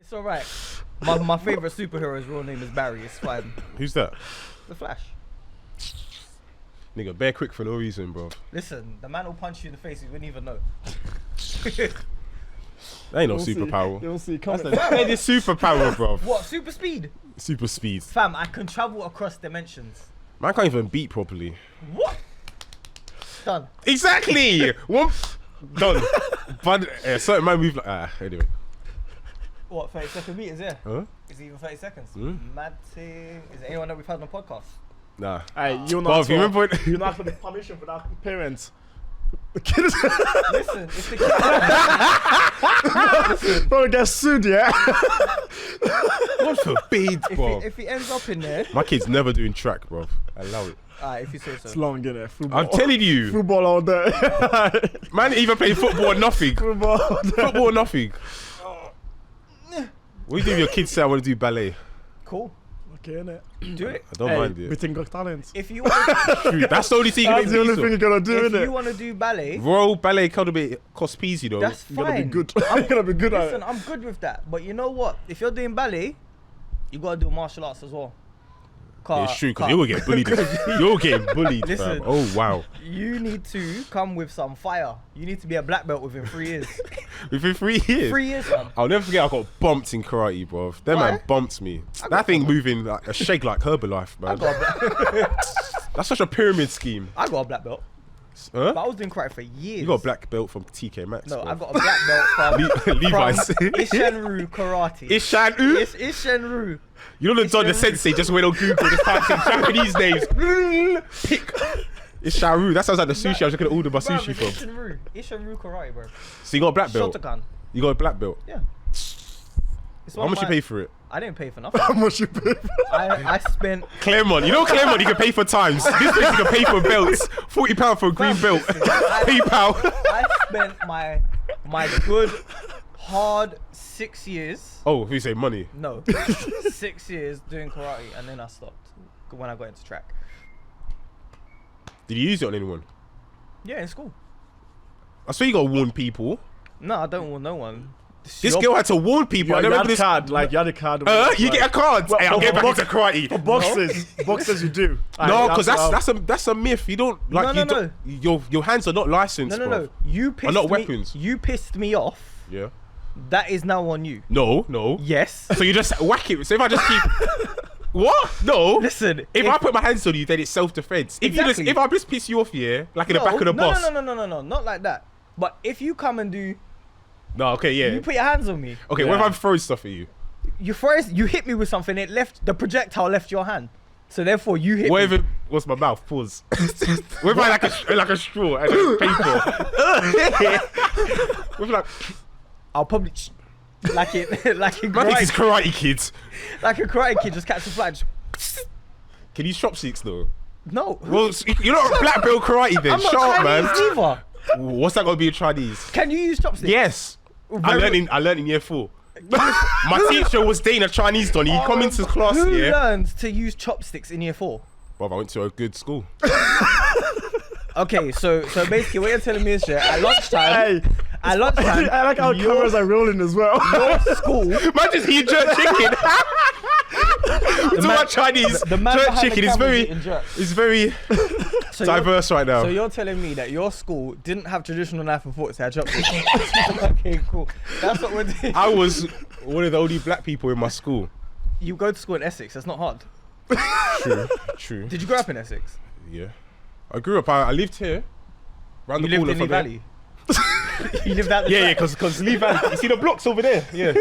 It's alright. My favourite superhero's real name is Barry. It's fine. Who's that? The Flash. Nigga, bare quick for no reason, bro. Listen, the man will punch you in the face. You wouldn't even know. That ain't no superpower. You don't see it coming. That ain't a superpower, bro. What? Super speed? Super speed. Fam, I can travel across dimensions. Man can't even beat properly. What? Done. Exactly. One. Done. But certain man move like anyway. What? 30-second meters? Yeah. Huh? Is it even 30 seconds? Mm. Mad thing. Is it anyone that we've had on the podcast? Nah. Hey, you're Bro, not. if you remember You're not for the permission for that parents. The kids. Listen, if the kid, Bro, get sued, yeah. what forbid, bro? if he ends up in there, My kid's never doing track, bro. Allow it. if you say so. It's long, innit? Football. I'm telling you, Football all day. man, even play football or nothing. Football all day. Football or nothing. What do you do if your kids say I want to do ballet? Cool. Okay, innit? Do it. I don't mind it. Britain Got Talent. If you want True, that's the only thing you That's can the only do. thing you're gonna do, if you innit? want to do ballet, Royal Ballet Academy costs peas, you know. that's You're gonna be fine. good. You're gonna be good at Listen, it. I'm good with that. But you know what? If you're doing ballet, you gotta do martial arts as well. Yeah, it's true, because you'll get bullied. You're getting bullied, Listen. fam. Oh, wow. You need to come with some fire. You need to be a black belt within 3 years. Within 3 years. 3 years, man. I'll never forget I got bumped in karate, bro. That Why? man bumped me. That thing moving like a shake like Herbalife, I man. got a black, That's such a pyramid scheme. I got a black belt. Huh? But I was doing karate for years. You got a black belt from TK Maxx. No, bro. I got a black belt from, Levi's. from Ishenru Karate. Ishanu? It's Ishenru. You know the Don the Sensei just went on Google, just typed in Japanese names. Pick. Isharu. That sounds like the sushi I was going to order my Bro, sushi it's from. Ishenru. Ishenru Karate, bro. So you got a black belt? Shotokan. You got a black belt? Yeah. It's How one much of you my- pay for it? I didn't pay for nothing. How much you pay? I spent Claremont. You know Claremont, you can pay for times. This place you can pay for belts. £40 for a green belt. PayPal. I spent my good hard 6 years. Oh, if you say money. No, 6 years doing karate, and then I stopped when I got into track. Did you use it on anyone? Yeah, in school. I swear you got to warn people. No, I don't want no one. This girl had to warn people. I You never had a this. card, like you had a card. You get a card. Well, Hey, I'll for get back box- into karate. For boxers. Boxers you do. No, because that's a myth. You don't like No, you no, don't, your hands are not licensed. No. bruv. You pissed not me. weapons. You pissed me off. Yeah. That is now on you. No. Yes. So you just whack it. So if I just keep. What? No. Listen. If I put my hands on you, then it's self-defense. Exactly. If I just piss you off, yeah, like in the back of the bus. No, not like that. But if you come and do, No, okay, yeah. you put your hands on me. Okay, what if I'm throwing stuff at you? You hit me with something. It left the projectile left your hand. So therefore, you hit What me. if it was my mouth? Pause. What if I like a straw and a paper? What if like I'll probably like it like a man, this is karate, Karate Kid. like a karate kid just catch a fly. Just, Can you chopsticks though? no, Well, you're not a black belt karate then. I'm not Shut up, Chinese man. either. What's that gonna be in Chinese? Can you use chopsticks? Yes. I Very- learned in year 4. My teacher was dating a Chinese Donny. He come into class, Who yeah. learns to use chopsticks in year 4? Well, I went to a good school. Okay, so basically what you're telling me is at lunchtime. Hey, At lunchtime, I like how cameras are rolling as well. your school. Man, just eat jerk chicken. We're talking about Chinese the man jerk behind chicken. the It's camera's very, eating jerk. it's very So you're- diverse right now. So you're telling me that your school didn't have traditional knife and forks, they had chopsticks? Okay, cool. That's what we're doing. I was one of the only black people in my school. You go to school in Essex, that's not hard. True. Did you grow up in Essex? Yeah. I grew up. I lived here. Round You the lived corner in Lee from Valley? You lived out the Yeah, back? because Lee Valley. You see the blocks over there? Yeah.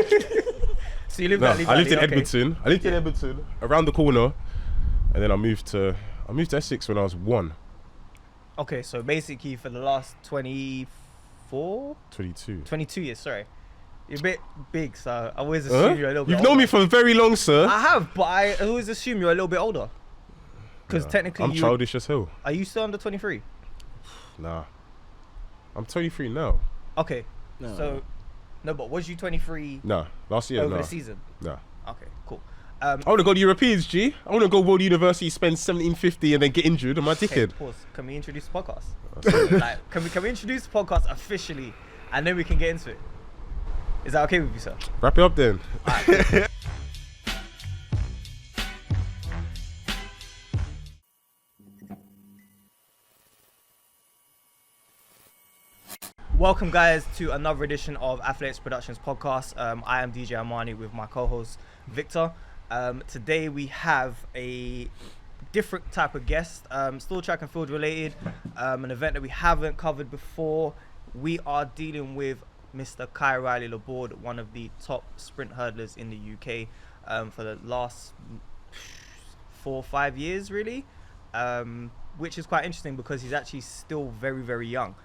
So you lived No, out Lee I Valley? lived in okay. Edmonton. I lived in Edmonton, around the corner, and then I moved to Essex when I was 1. Okay, so basically for the last 24? 22. 22 years, sorry. You're a bit big, so I always assume you're a little bit You've older. known me for very long, sir. I have, but I always assume you're a little bit older. Because technically I'm childish as hell. Are you still under 23? Nah. I'm 23 now. Okay, No. so... No, but was you 23 Nah. Last year, over nah. the season? Nah. Okay, cool. I want to go to Europeans, G. I want to go World University, spend 1750 and then get injured. Am I Okay, dickhead? pause. Can we introduce the podcast? Like, can we introduce the podcast officially, and then we can get into it? Is that okay with you, sir? Wrap it up then. Welcome, guys, to another edition of Athletics Productionz podcast. I am DJ Armani with my co-host Victor. Today we have a different type of guest, still track and field related, an event that we haven't covered before. We are dealing with Mr. KHAI BORDE, one of the top sprint hurdlers in the UK for the last 4 or 5 years, really, which is quite interesting because he's actually still very, very young.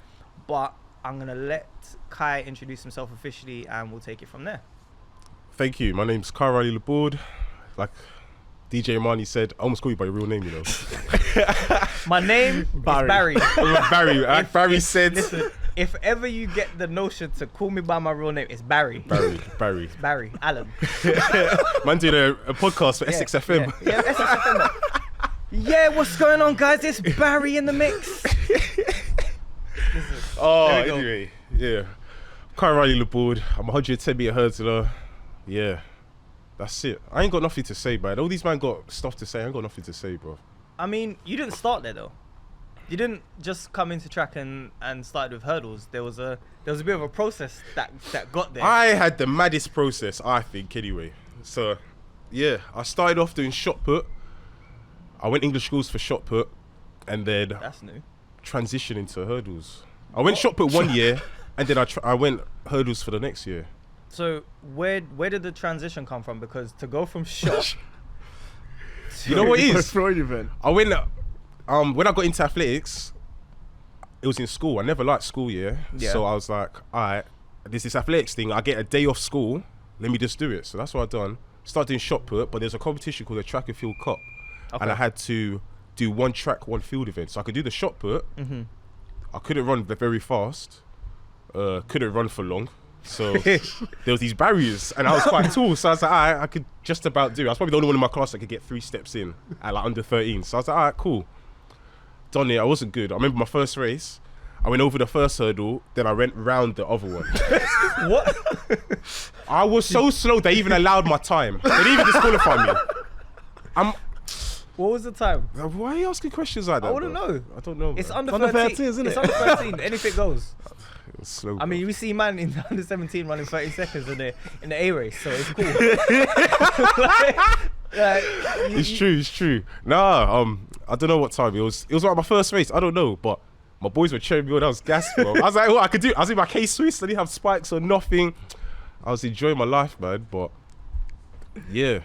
But I'm going to let Kai introduce himself officially and we'll take it from there. Thank you. My name's KHAI BORDE. Like DJ Armani said, I almost call you by your real name, you know. My name is Barry. Barry. Like Barry said. Listen, if ever you get the notion to call me by my real name, it's Barry. Barry. Allen. Man doing a podcast for Essex FM. Yeah, Essex FM. Yeah, what's going on, guys? It's Barry in the mix. Anyway, yeah. KHAI BORDE. I'm 110 meter hurdler. Yeah, that's it. I ain't got nothing to say, man. All these man got stuff to say. I ain't got nothing to say, bro. I mean, you didn't start there though. You didn't just come into track and started with hurdles. There was a bit of a process that got there. I had the maddest process, I think, anyway. So, yeah, I started off doing shot put. I went English schools for shot put, and then That's new. transitioned into hurdles. I went shot put 1 year, and then I went hurdles for the next year. So where did the transition come from? Because to go from shot, You know what it is? Freud event. I went when I got into athletics, it was in school. I never liked school, yeah. So I was like, alright, there's this athletics thing. I get a day off school. Let me just do it. So that's what I done. Started doing shot put, but there's a competition called the Track and Field Cup, and I had to do one track, one field event. So I could do the shot put. Mm-hmm. I couldn't run very fast. Couldn't run for long. So there was these barriers, and I was quite tall. So I was like, alright, I could just about do it. I was probably the only one in my class that could get 3 steps in at like under 13. So I was like, alright, cool. Done it. I wasn't good. I remember my first race. I went over the first hurdle, then I went round the other one. What? I was so slow they even allowed my time. They didn't even disqualify me. What was the time? Why are you asking questions like that? I wouldn't know. I don't know. It's man. under Under 13, 13, isn't It's it? under 13. Anything goes. It was slow. I mean, we see man in under 17 running 30 seconds in the A race, so it's cool. It's true. Nah, I don't know what time it was. It was like my first race. I don't know, but my boys were cheering me on. I was gassed, bro. I was like, what I could do? I was in my K-Swiss. I didn't have spikes or nothing. I was enjoying my life, man. But yeah.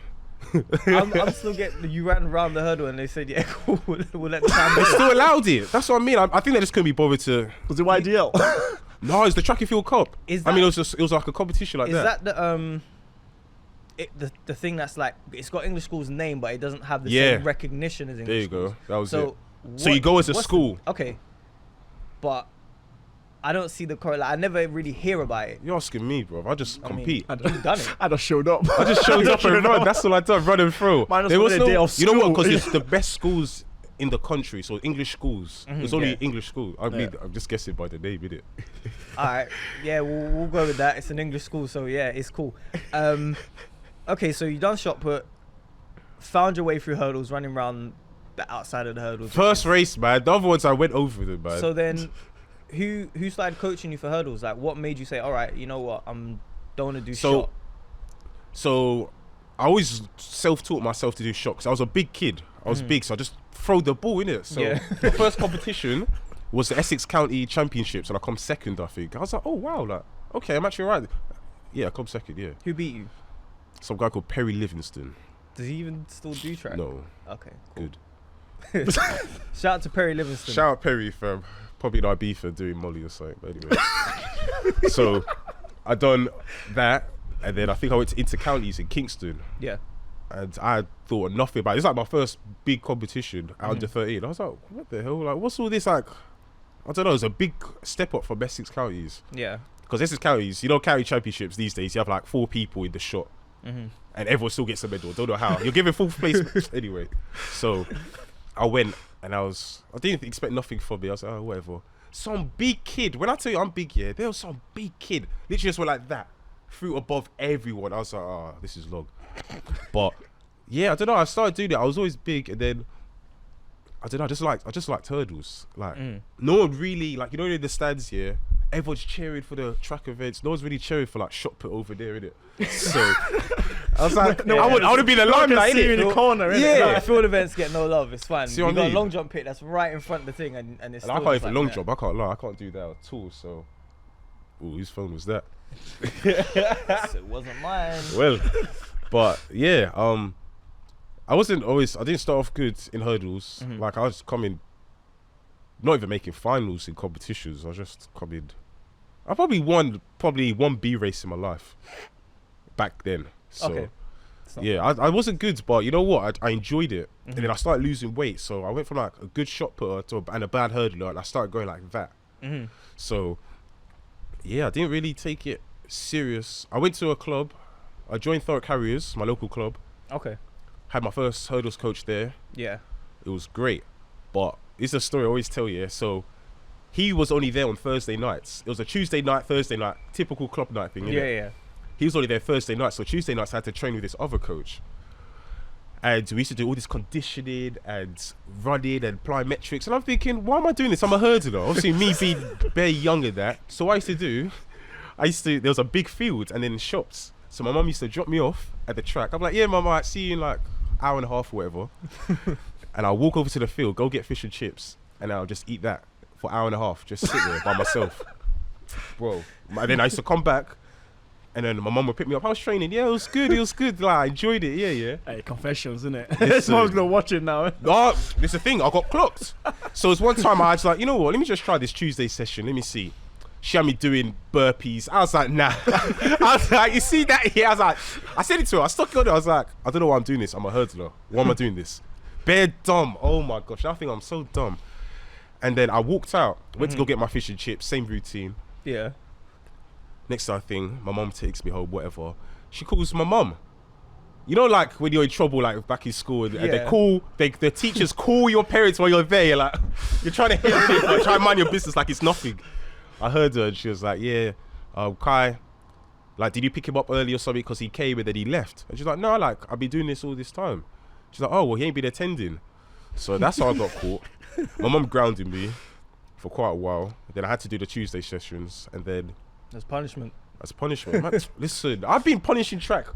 I'm still getting. You ran around the hurdle and they said, yeah, cool, we'll let the time They go. still allowed it. That's what I mean. I think they just couldn't be bothered to. Was it YDL? No, it's the Track and Field Cup. Is I mean, that- it was like a competition like Is that. that the thing that's like, it's got English school's name, but it doesn't have the Yeah. same recognition as English There you schools. go. That was So it. So you go as a what's school. Okay, but I don't see the correlation. I never really hear about it. You're asking me, bro. I just I mean, compete. you've done it. I just showed up. I just showed up and run. That's all I done. Run and throw. Minus There one was day no. off You know what? school. Because it's the best schools in the country. So English schools. It's only yeah. English school. I mean, Yeah. I'm just guessing by the name, innit? All right, yeah, we'll go with that. It's an English school, so yeah, it's cool. Okay, so you done shot put, found your way through hurdles, running around the outside of the hurdles. First race, man. The other ones I went over them, man. So then, who started coaching you for hurdles? Like, what made you say, all right, you know what, don't want to do shot? So I always self-taught myself to do shot because I was a big kid. I was big, so I just throw the ball in it. So Yeah. the first competition was the Essex County Championships, and I come second, I think. I was like, oh wow, like okay, I'm actually right. Yeah, I come second. Yeah, Who beat you? some guy called Perry Livingston. Does he even still do track? No, Okay, cool. good. Shout out to Perry Livingston. Shout out Perry, fam. Probably an IB for doing Molly or something. But anyway, so I done that, and then I think I went to Inter-Counties in Kingston. Yeah. And I thought nothing about it. It's like my first big competition at under 13. I was like, what the hell? Like, what's all this like? I don't know. It's a big step up from Essex Counties. Yeah. Because Essex Counties, you know, county championships these days, you have like 4 people in the shot. And everyone still gets a medal. Don't know how. You're giving 4th place anyway. So I went and I didn't expect nothing from me. I was like, oh, whatever. Some big kid. When I tell you I'm big, yeah, there was some big kid. Literally just went like that. flew above everyone. I was like, this is long. But yeah, I don't know. I started doing it. I was always big, and then I don't know. I just liked hurdles. Like no one really like in the stands here. Everyone's cheering for the track events. No one's really cheering for like shot put over there, innit? So I was like, I would have been alone like see you in the corner, innit? Yeah, field events get no love. It's fine. See You what I got a mean? long jump pit that's right in front of the thing, and it's. And I still can't just even like long that. jump. I can't lie. I can't do that at all. So, whose phone was that? So it wasn't mine. Well, but yeah, I didn't start off good in hurdles. Like I was coming, not even making finals in competitions. I was just coming. I probably won one B race in my life back then. So Okay. yeah, I wasn't good, but you know what? I enjoyed it, and then I started losing weight. So I went from like a good shot putter and a bad hurdler, and I started going like that. So yeah, I didn't really take it serious. I went to a club. I joined Thurrock Harriers, my local club. Okay. Had my first hurdles coach there. Yeah. It was great, but it's a story I always tell you. So he was only there on Thursday nights. It was a Tuesday night, Thursday night, typical club night thing. Yeah. He was only there Thursday night, so Tuesday nights I had to train with this other coach. And we used to do all this conditioning and running and plyometrics. And I'm thinking, why am I doing this? I'm a hurdler. Obviously, me being very young at that. So what I used to do, there was a big field and then shops. So my mum used to drop me off at the track. I'm like, yeah, mum, I'll see you in like hour and a half or whatever. And I'll walk over to the field, go get fish and chips, and I'll just eat that for an hour and a half, just sit there by myself. Bro. And then I used to come back, and then my mum would pick me up. I was training. Yeah, it was good. Like, I enjoyed it. Yeah. Hey, confessions, innit? Someone's gonna watch it now. No, this is the thing. I got clocked. So it was one time I was like, you know what? Let me just try this Tuesday session. Let me see. She had me doing burpees. I was like, nah. I was like, you see that here? I said it to her. I stuck it on it. I was like, I don't know why I'm doing this. I'm a hurdler. Why am I doing this? Bare dumb. Oh my gosh. I think I'm so dumb. And then I walked out. Went to go get my fish and chips. Same routine. Yeah. Next thing, my mum takes me home, whatever. She calls my mum. You know, like when you're in trouble, like back in school, and the teachers call your parents while you're there. You're like, you're trying to help it, but try to mind your business like it's nothing. I heard her, and she was like, yeah, Kai, like, did you pick him up early or something because he came and then he left? And she's like, no, like, I've been doing this all this time. She's like, oh, well, he ain't been attending. So that's how I got caught. My mum grounded me for quite a while. Then I had to do the Tuesday sessions, and then That's punishment. As punishment. Man, listen, I've been punished in track.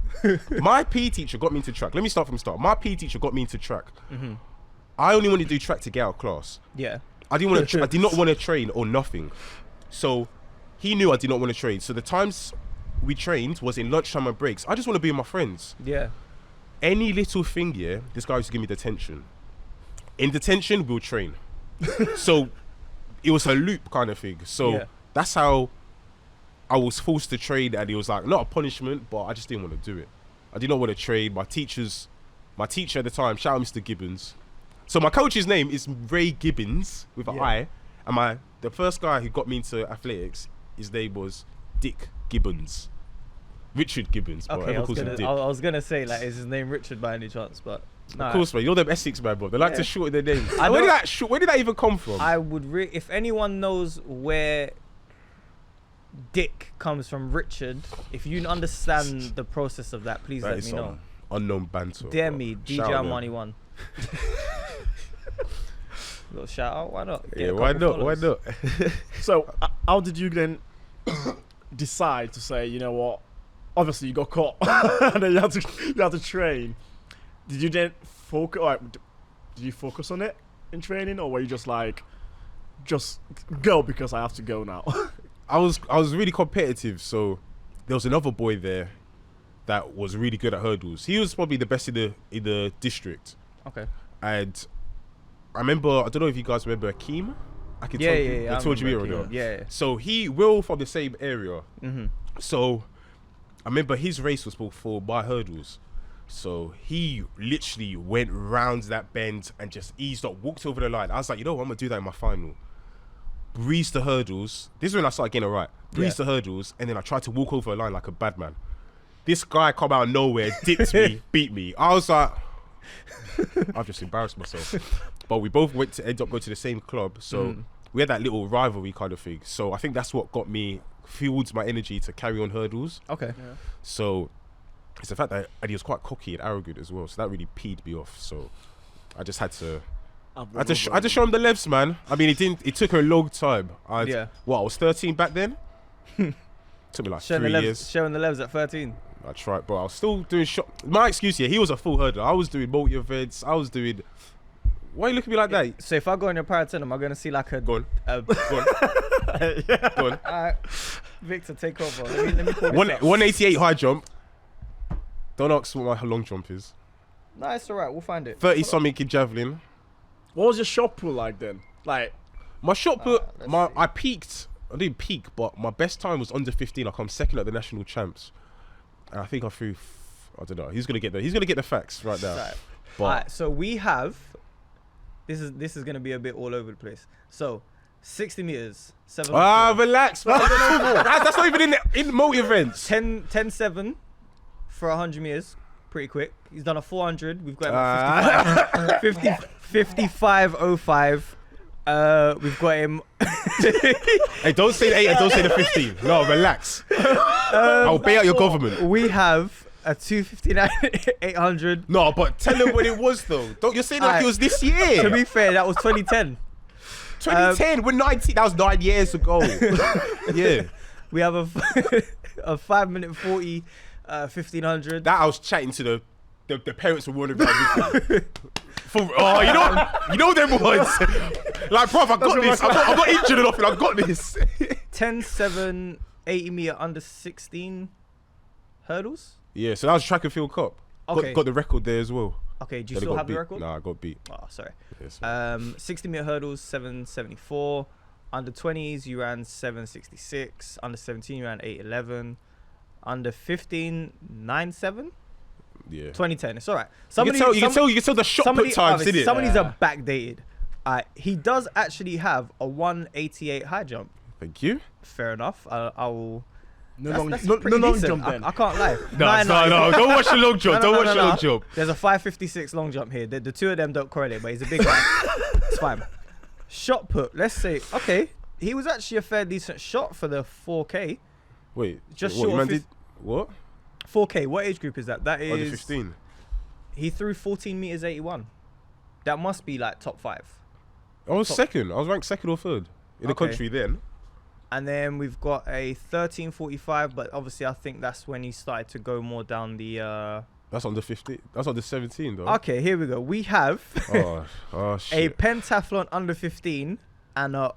My PE teacher got me into track. Let me start from the start. My PE teacher got me into track. I only wanted to do track to get out of class. Yeah. I did not want to train or nothing. So he knew I did not want to train. So the times we trained was in lunchtime and breaks. I just want to be with my friends. Yeah. Any little thing, yeah, this guy used to give me detention. In detention, we'll train. So it was a loop kind of thing. So that's how I was forced to train, and it was like not a punishment, but I just didn't want to do it. I did not want to train. My teacher at the time, shout out Mr. Gibbons. So my coach's name is Ray Gibbons with an I, and the first guy who got me into athletics, his name was Dick Gibbons, Richard Gibbons. Okay, I was gonna say, like, is his name Richard by any chance? But no. Of course, man. You're them Essex man, bro. They like to shorten their names. Where did that even come from? I would if anyone knows where Dick comes from Richard, if you understand the process of that, please let me know. Unknown banter. Dare me, DJ Armani 1. Little shout out, why not? Yeah, why not? So, how did you then decide to say, you know what? Obviously, you got caught, and then you had to train. Did you then focus? Did you focus on it in training, or were you just like, just go because I have to go now? I was really competitive, so there was another boy there that was really good at hurdles. He was probably the best in the district. Okay. And I remember, I don't know if you guys remember Akeem. I told you. Yeah. So we're all from the same area. So I remember his race was for my hurdles. So he literally went round that bend and just eased up, walked over the line. I was like, you know what, I'm gonna do that in my final. Breezed the hurdles. This is when I started getting it right. Breezed the hurdles, and then I tried to walk over a line like a bad man. This guy come out of nowhere, dipped me, beat me. I was like, I've just embarrassed myself. But we both end up going to the same club, so we had that little rivalry kind of thing. So I think that's what got me fueled my energy to carry on hurdles. Okay. Yeah. So it's the fact that and he was quite cocky and arrogant as well. So that really peed me off. So I just had to. I had to show him the levs, man. I mean, it took a long time. I was 13 back then. Took me like 3 years. Showing the levs at 13. I tried, bro. I was still doing my excuse here, he was a full hurdler. I was doing multi events. I was doing. Why are you looking at me like that? So if I go on your Para 10, am I going to see like a... Go on. Go on. Go on. Alright, Victor, take over. Let me pull this up. 188 high jump. Don't ask what my long jump is. No, it's alright. We'll find it. 30 something in javelin. What was your shot put like then? Like my shot put, let's see. I peaked. I didn't peak, but my best time was under 15. I come second at the national champs, and I think I threw. I don't know. He's gonna get the facts right now. Right. But Alright, so we have. This is gonna be a bit all over the place. So, 60 meters, 7. Relax, man. That's not even in multi events. 10-7 for 100 meters, pretty quick. He's done a 400. We've got him at 55.05. We've got him. Hey, don't say the 8 and don't say the 15. No, relax. I'll pay out your government. We have a 259 800. No, but tell them when it was though. You're saying like it was this year. To be fair, that was 2010. 2010. We're 19. That was 9 years ago. Yeah. We have a 5 minute 40 1500. That I was chatting to the parents were running around with me. You know them ones. Like, bruv, I got this. I got injured or nothing. I got this. 10-7 80 meter under 16 hurdles. Yeah, so that was track and field cup. Okay. Got the record there as well. Okay, do you Then I still got have the beat. record? Nah, I got beat. Oh, sorry. Yeah, so 60 meter hurdles 774. Under 20s you ran 766. Under 17 you ran 811. Under 15 97. yeah. 2010. It's all right. You can tell the shot put times, didn't it? Some of these are backdated. He does actually have a 188 high jump. Thank you. Fair enough. I will. no That's long pretty long decent. jump then. I can't lie. No. Don't watch the long jump. No, Don't watch the long jump. There's a 556 long jump here. The two of them don't correlate, but he's a big guy. It's fine. Shot put. Let's say, okay, he was actually a fair decent shot for the 4K. Wait, Just what, short you of man did what? 4K. What age group is that? That is Under 15. He threw 14 meters 81. That must be like top 5. I was second. I was ranked second or third in the Okay. country then. And then we've got a 1345, but obviously I think that's when he started to go more down the. That's under 15. That's under 17 though. Okay, here we go. We have Oh a shit. pentathlon under 15 and a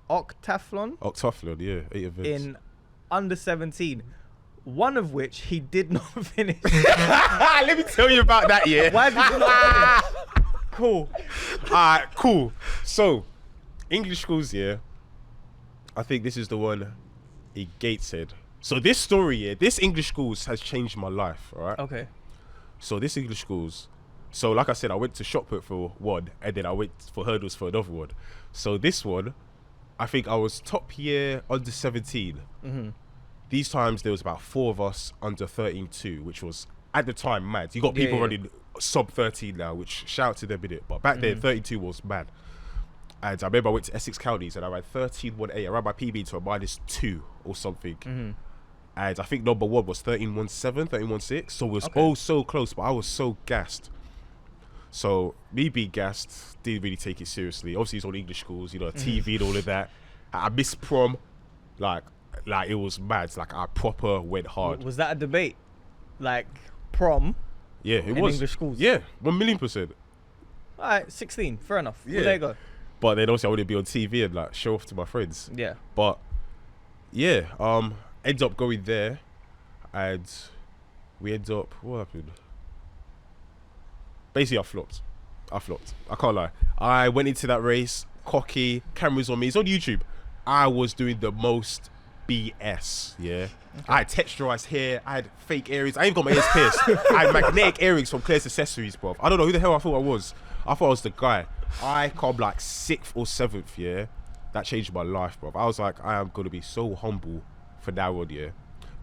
octathlon Octathlon, yeah, 8 events. in under 17. One of which he did not finish. Let me tell you about that, yeah. Why did you not finish? Cool. Alright, cool. So, English schools, yeah. I think this is the one he Gateshead. So this story, yeah, this English schools has changed my life, alright? Okay. So this English schools, so like I said, I went to shot put for one, and then I went for hurdles for another one. So this one, I think I was top year under 17. Mm-hmm. These times there was about 4 of us under 13-2, which was at the time mad. You got people running sub 13 now, which shout out to them in it. But back then 32 was mad. And I remember I went to Essex counties and I ran 13.18. I ran my PB to a -2 or something. Mm-hmm. And I think number 1 was 13.17, 13.16. So it was so close, but I was so gassed. So me being gassed, didn't really take it seriously. Obviously it's on English schools, you know, TV and all of that. I missed prom, like it was mad. Like I proper went hard. Was that a debate? Like prom? Yeah, it in was. English schools? Yeah, 1,000,000%. All right, 16. Fair enough. Yeah. Well, there you go. But then also I wouldn't be on TV and like show off to my friends. Yeah. But yeah, end up going there, and we end up. What happened? Basically, I flopped. I can't lie. I went into that race cocky, cameras on me. It's on YouTube. I was doing the most BS. Yeah. I had texturized hair. I had fake earrings. I ain't got my ears pierced. I had magnetic earrings from Claire's Accessories, bro. I don't know who the hell I thought I was. I thought I was the guy. I come like 6th or 7th, yeah. That changed my life, bro. I was like, I am gonna be so humble for now on, yeah.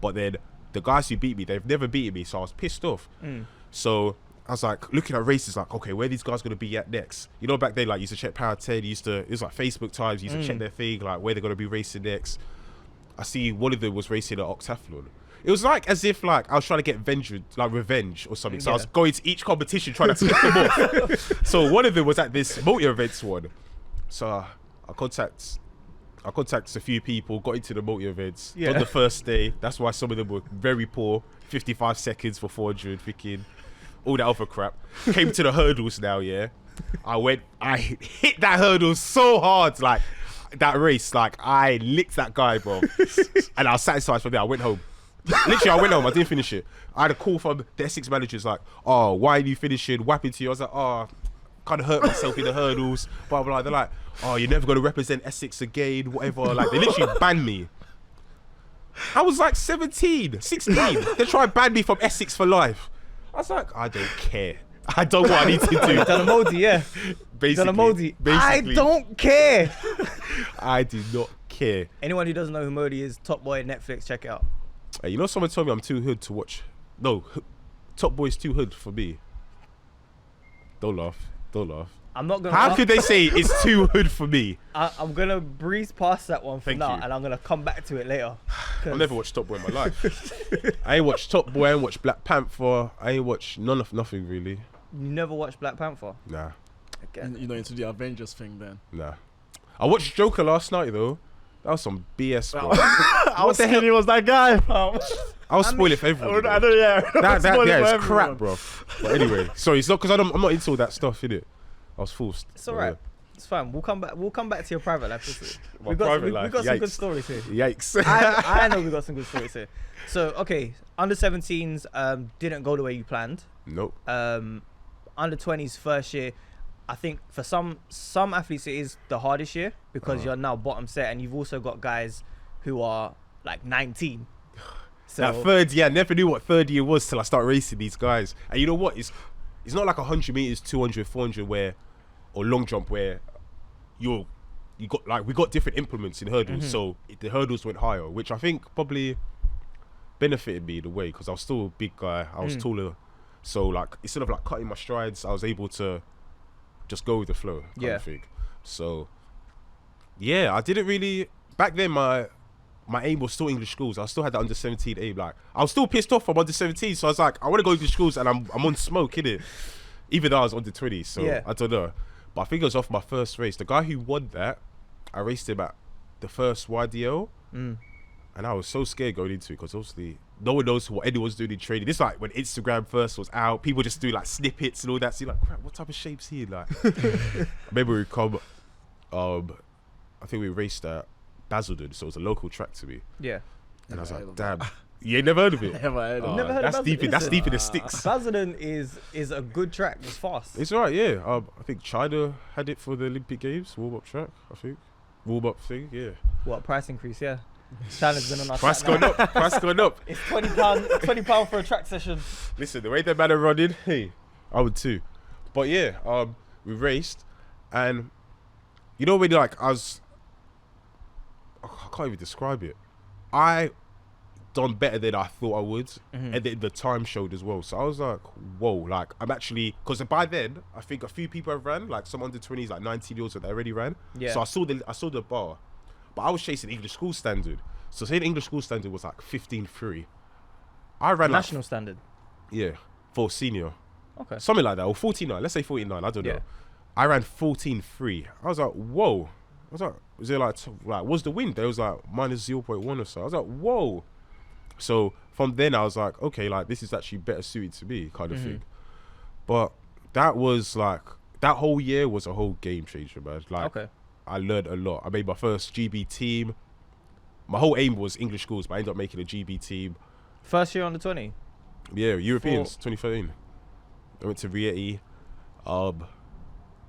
But then the guys who beat me, they've never beaten me, so I was pissed off. So I was like looking at races, like, okay, where are these guys gonna be at next? You know, back then, like, you used to check Power 10, it was like Facebook times, you used to check their thing, like where they're gonna be racing next. I see one of them was racing an octathlon. It was like as if like I was trying to get revenge or something. So I was going to each competition trying to flip them off. So one of them was at this motor events one. So I contact a few people, got into the motor events on the first day. That's why some of them were very poor. 55 seconds for 400, thinking all that other crap. Came to the hurdles now, yeah. I hit that hurdle so hard, like that race, like I licked that guy, bro. And I was satisfied from there. I went home. Literally, I went home. I didn't finish it. I had a call from the Essex managers like, oh, why are you finishing? Whapping to you? I was like, oh, kind of hurt myself in the hurdles. Blah, blah, blah. They're like, oh, you're never going to represent Essex again, whatever. Like, they literally banned me. I was like 17, 16. They tried to ban me from Essex for life. I was like, I don't care. I don't know what I need to do. Done a Modi, yeah. Basically. Done a Modi. I don't care. I do not care. Anyone who doesn't know who Modi is, Top Boy, Netflix, check it out. Hey, you know, someone told me I'm too hood to watch. No, Top Boy's too hood for me. Don't laugh. Don't laugh. I'm not gonna. How could they say it's too hood for me? I'm gonna breeze past that one for Thank now, you. and I'm gonna come back to it later. I've never watched Top Boy in my life. I ain't watched Top Boy. I ain't watched Black Panther. I ain't watched nothing really. You never watched Black Panther? Nah, Again. You're not into the Avengers thing then. nah. I watched Joker last night though. That was some BS, bro. I was thinking he was that guy, fam. I'll spoil it for everyone. I know, yeah. That is crap, bro. But anyway, sorry, it's not because I'm not into all that stuff, innit? I was forced. It's alright. It's fine. We'll come back to your private life. My We got private some life, good yikes. stories here. Yikes. I know we got some good stories here. So okay, under 17s didn't go the way you planned. Nope. Under 20s first year, I think for some athletes it is the hardest year because you're now bottom set, and you've also got guys who are like 19. So That third year, I never knew what third year was till I started racing these guys. And you know what? It's not like 100 meters, 200, 400 or long jump where we got different implements in hurdles. So the hurdles went higher, which I think probably benefited me in a way because I was still a big guy. I was taller. So like instead of like cutting my strides, I was able to just go with the flow kind of thing. So yeah, I didn't really back then. My aim was still English schools. I still had the under 17 aim. Like I was still pissed off from under 17, so I was like, I want to go English schools, and I'm on smoke, innit? Even though I was under 20, so I don't know. But I think it was off my first race. The guy who won that, I raced him at the first YDL, and I was so scared going into it because obviously no one knows what anyone's doing in training. This is like when Instagram first was out, people just do like snippets and all that. So you're like, crap, what type of shape's he in? Like, I remember we come, I think we raced at Basildon, so it was a local track to me. Yeah. And I was like, damn, you ain't never heard of it? Never heard of it. Never heard that's of deep. That's Basildon. deep in the sticks. Basildon is a good track. It's fast. It's alright, yeah. I think China had it for the Olympic Games warm up track. I think warm up thing, yeah. What price increase? Yeah. China's been on our Price track gone now. up. Price gone up. It's £20 for a track session. Listen, the way that man are running, hey, I would too. But yeah, we raced, and you know when like I can't even describe it. I done better than I thought I would, and then the time showed as well. So I was like, whoa, like I'm actually, because by then I think a few people have ran, like some under 20s, like 19-year-olds that already ran. Yeah. So I saw the bar, but I was chasing English school standard. So say the English school standard was like 15.3. I ran National like, standard. yeah, for senior. Okay. Something like that, or 49. Let's say 49. I don't know. I ran 14.3. I was like, whoa. I was like, was it like what's the wind? There was like minus 0.1 or so. I was like, whoa. So from then I was like, okay, like this is actually better suited to me, kind of thing. But that was like that whole year was a whole game changer, man. Like, I learned a lot. I made my first GB team. My whole aim was English schools, but I ended up making a GB team. First year under 20. Yeah, Europeans, 2013. I went to Rieti.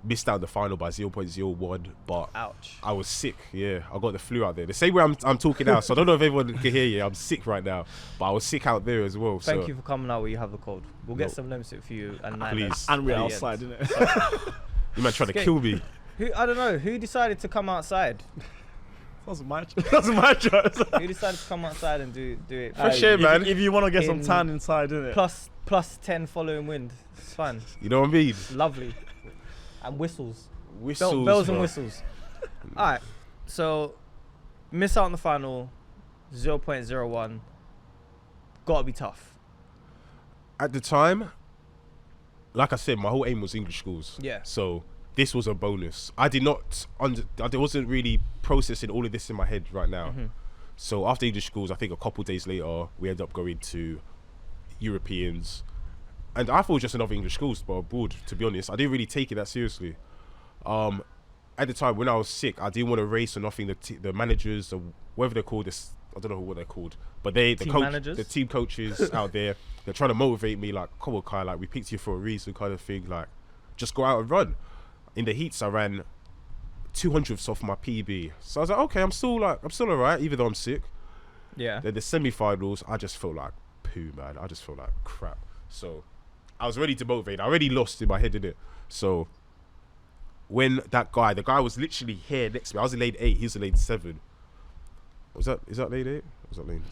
Missed out the final by 0.01, but ouch. I was sick. Yeah, I got the flu out there. The same way I'm talking now, so I don't know if everyone can hear you. I'm sick right now, but I was sick out there as well. Thank you for coming out where you have the cold. We'll get some lemon for you and please. And we're outside, isn't it? You might try to kill me. I don't know. Who decided to come outside? That's my choice. Who decided to come outside and do it? Fresh air, man. If you want to get some tan inside, innit? Plus 10 following wind. It's fun. You know what I mean? Lovely. And whistles. Whistles, Bells and bro. whistles. Alright. So, miss out on the final. 0.01. Gotta be tough. At the time, like I said, my whole aim was English schools. Yeah. So this was a bonus. I wasn't really processing all of this in my head right now. Mm-hmm. So after English schools, I think a couple days later, we ended up going to Europeans. And I thought it was just another English schools, but abroad, to be honest. I didn't really take it that seriously. At the time, when I was sick, I didn't want to race or nothing. The managers, or whatever they're called, I don't know what they're called. But the team coaches out there, they're trying to motivate me, like, come on, Kai, like, we picked you for a reason kind of thing. Like, just go out and run. In the heats, I ran 200ths off my PB. So I was like, okay, I'm still all right, even though I'm sick. Yeah. Then the semi-finals, I just felt like poo, man. I just felt like crap. So I was ready to motivate. I already lost in my head, didn't it? So when the guy was literally here next to me. I was in lane 8, he was in lane 7. Is that lane 8? Was that lane?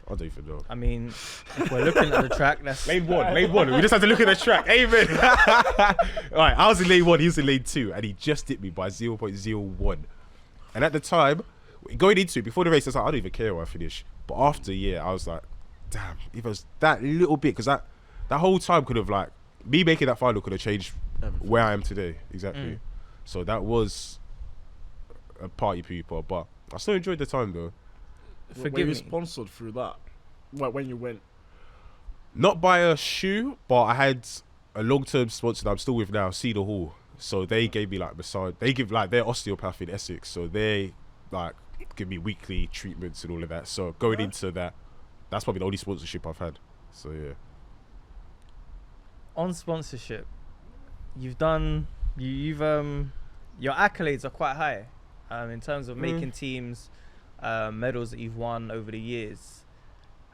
I don't even know. I mean, if we're looking at the track, that's Lane 1. We just have to look at the track. Amen. Alright, I was in lane 1, he was in lane 2, and he just hit me by 0.01. And at the time, going into it, before the race, I was like, I don't even care where I finish. But after, I was like, damn, if it was that little bit, because that whole time could have, like, me making that final could have changed where I am today. Exactly. So that was a party pooper, but I still enjoyed the time though. Were you sponsored through that? When you went? Not by a shoe, but I had a long-term sponsor that I'm still with now, Cedar Hall. So they gave me like massage. They give like their osteopath in Essex, so they like give me weekly treatments and all of that. So going into that, that's probably the only sponsorship I've had. So yeah. On sponsorship, you've done your accolades are quite high in terms of making teams, medals that you've won over the years,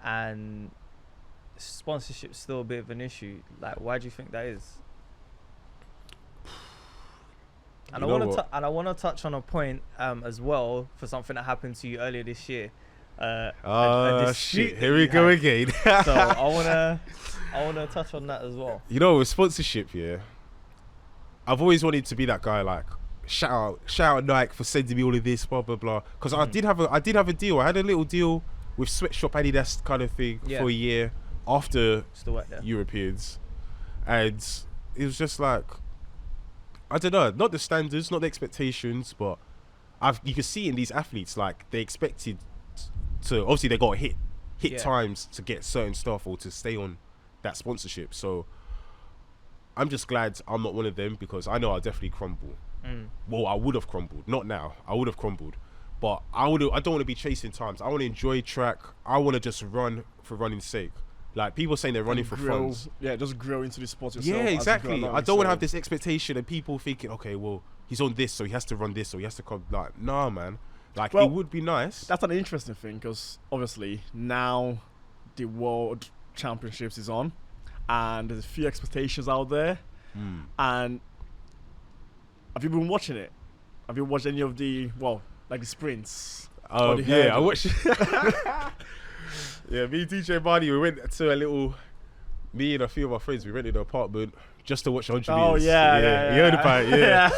and sponsorship's still a bit of an issue. Like, why do you think that is? And I want to touch on a point as well for something that happened to you earlier this year. Shit! Here we go again. So I wanna touch on that as well. You know, with sponsorship, I've always wanted to be that guy. Like, shout out Nike for sending me all of this, blah blah blah. Because I did have a deal. I had a little deal with Sweatshop Adidas kind of thing for a year after Europeans, and it was just like, I don't know, not the standards, not the expectations, but you can see in these athletes, like, they expected to, obviously they got hit times to get certain stuff or to stay on that sponsorship. So I'm just glad I'm not one of them, because I know I'll definitely crumble. Well, I would have crumbled, not now. I would have crumbled, but I don't want to be chasing times. I want to enjoy track. I want to just run for running's sake. Like, people saying they're running for fun. Yeah, just grow into the sport yourself. Yeah, exactly. I don't want to have this expectation and people thinking, okay, well, he's on this, so he has to run this, so he has to come. Like, nah, man. Like, it would be nice. That's an interesting thing, because obviously now the World Championships is on, and there's a few expectations out there. And have you been watching it? Have you watched any of the the sprints? I watched. Yeah, me and DJ Barney, we went to me and a few of my friends, we rented an apartment just to watch 100 meters. Oh yeah. You heard about it, yeah.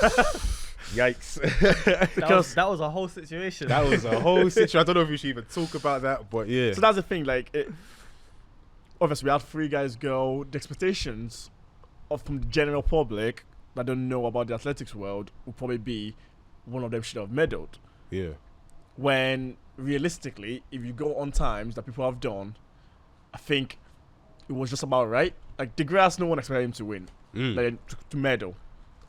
Yikes. That was a whole situation. That was a whole situation. I don't know if we should even talk about that, but yeah. So that's the thing, like, obviously we had 3 guys go. The expectations from the general public that don't know about the athletics world would probably be one of them should have medaled. Yeah. When realistically, if you go on times that people have done, I think it was just about right. Like, the grass, no one expected him to win, like, to medal.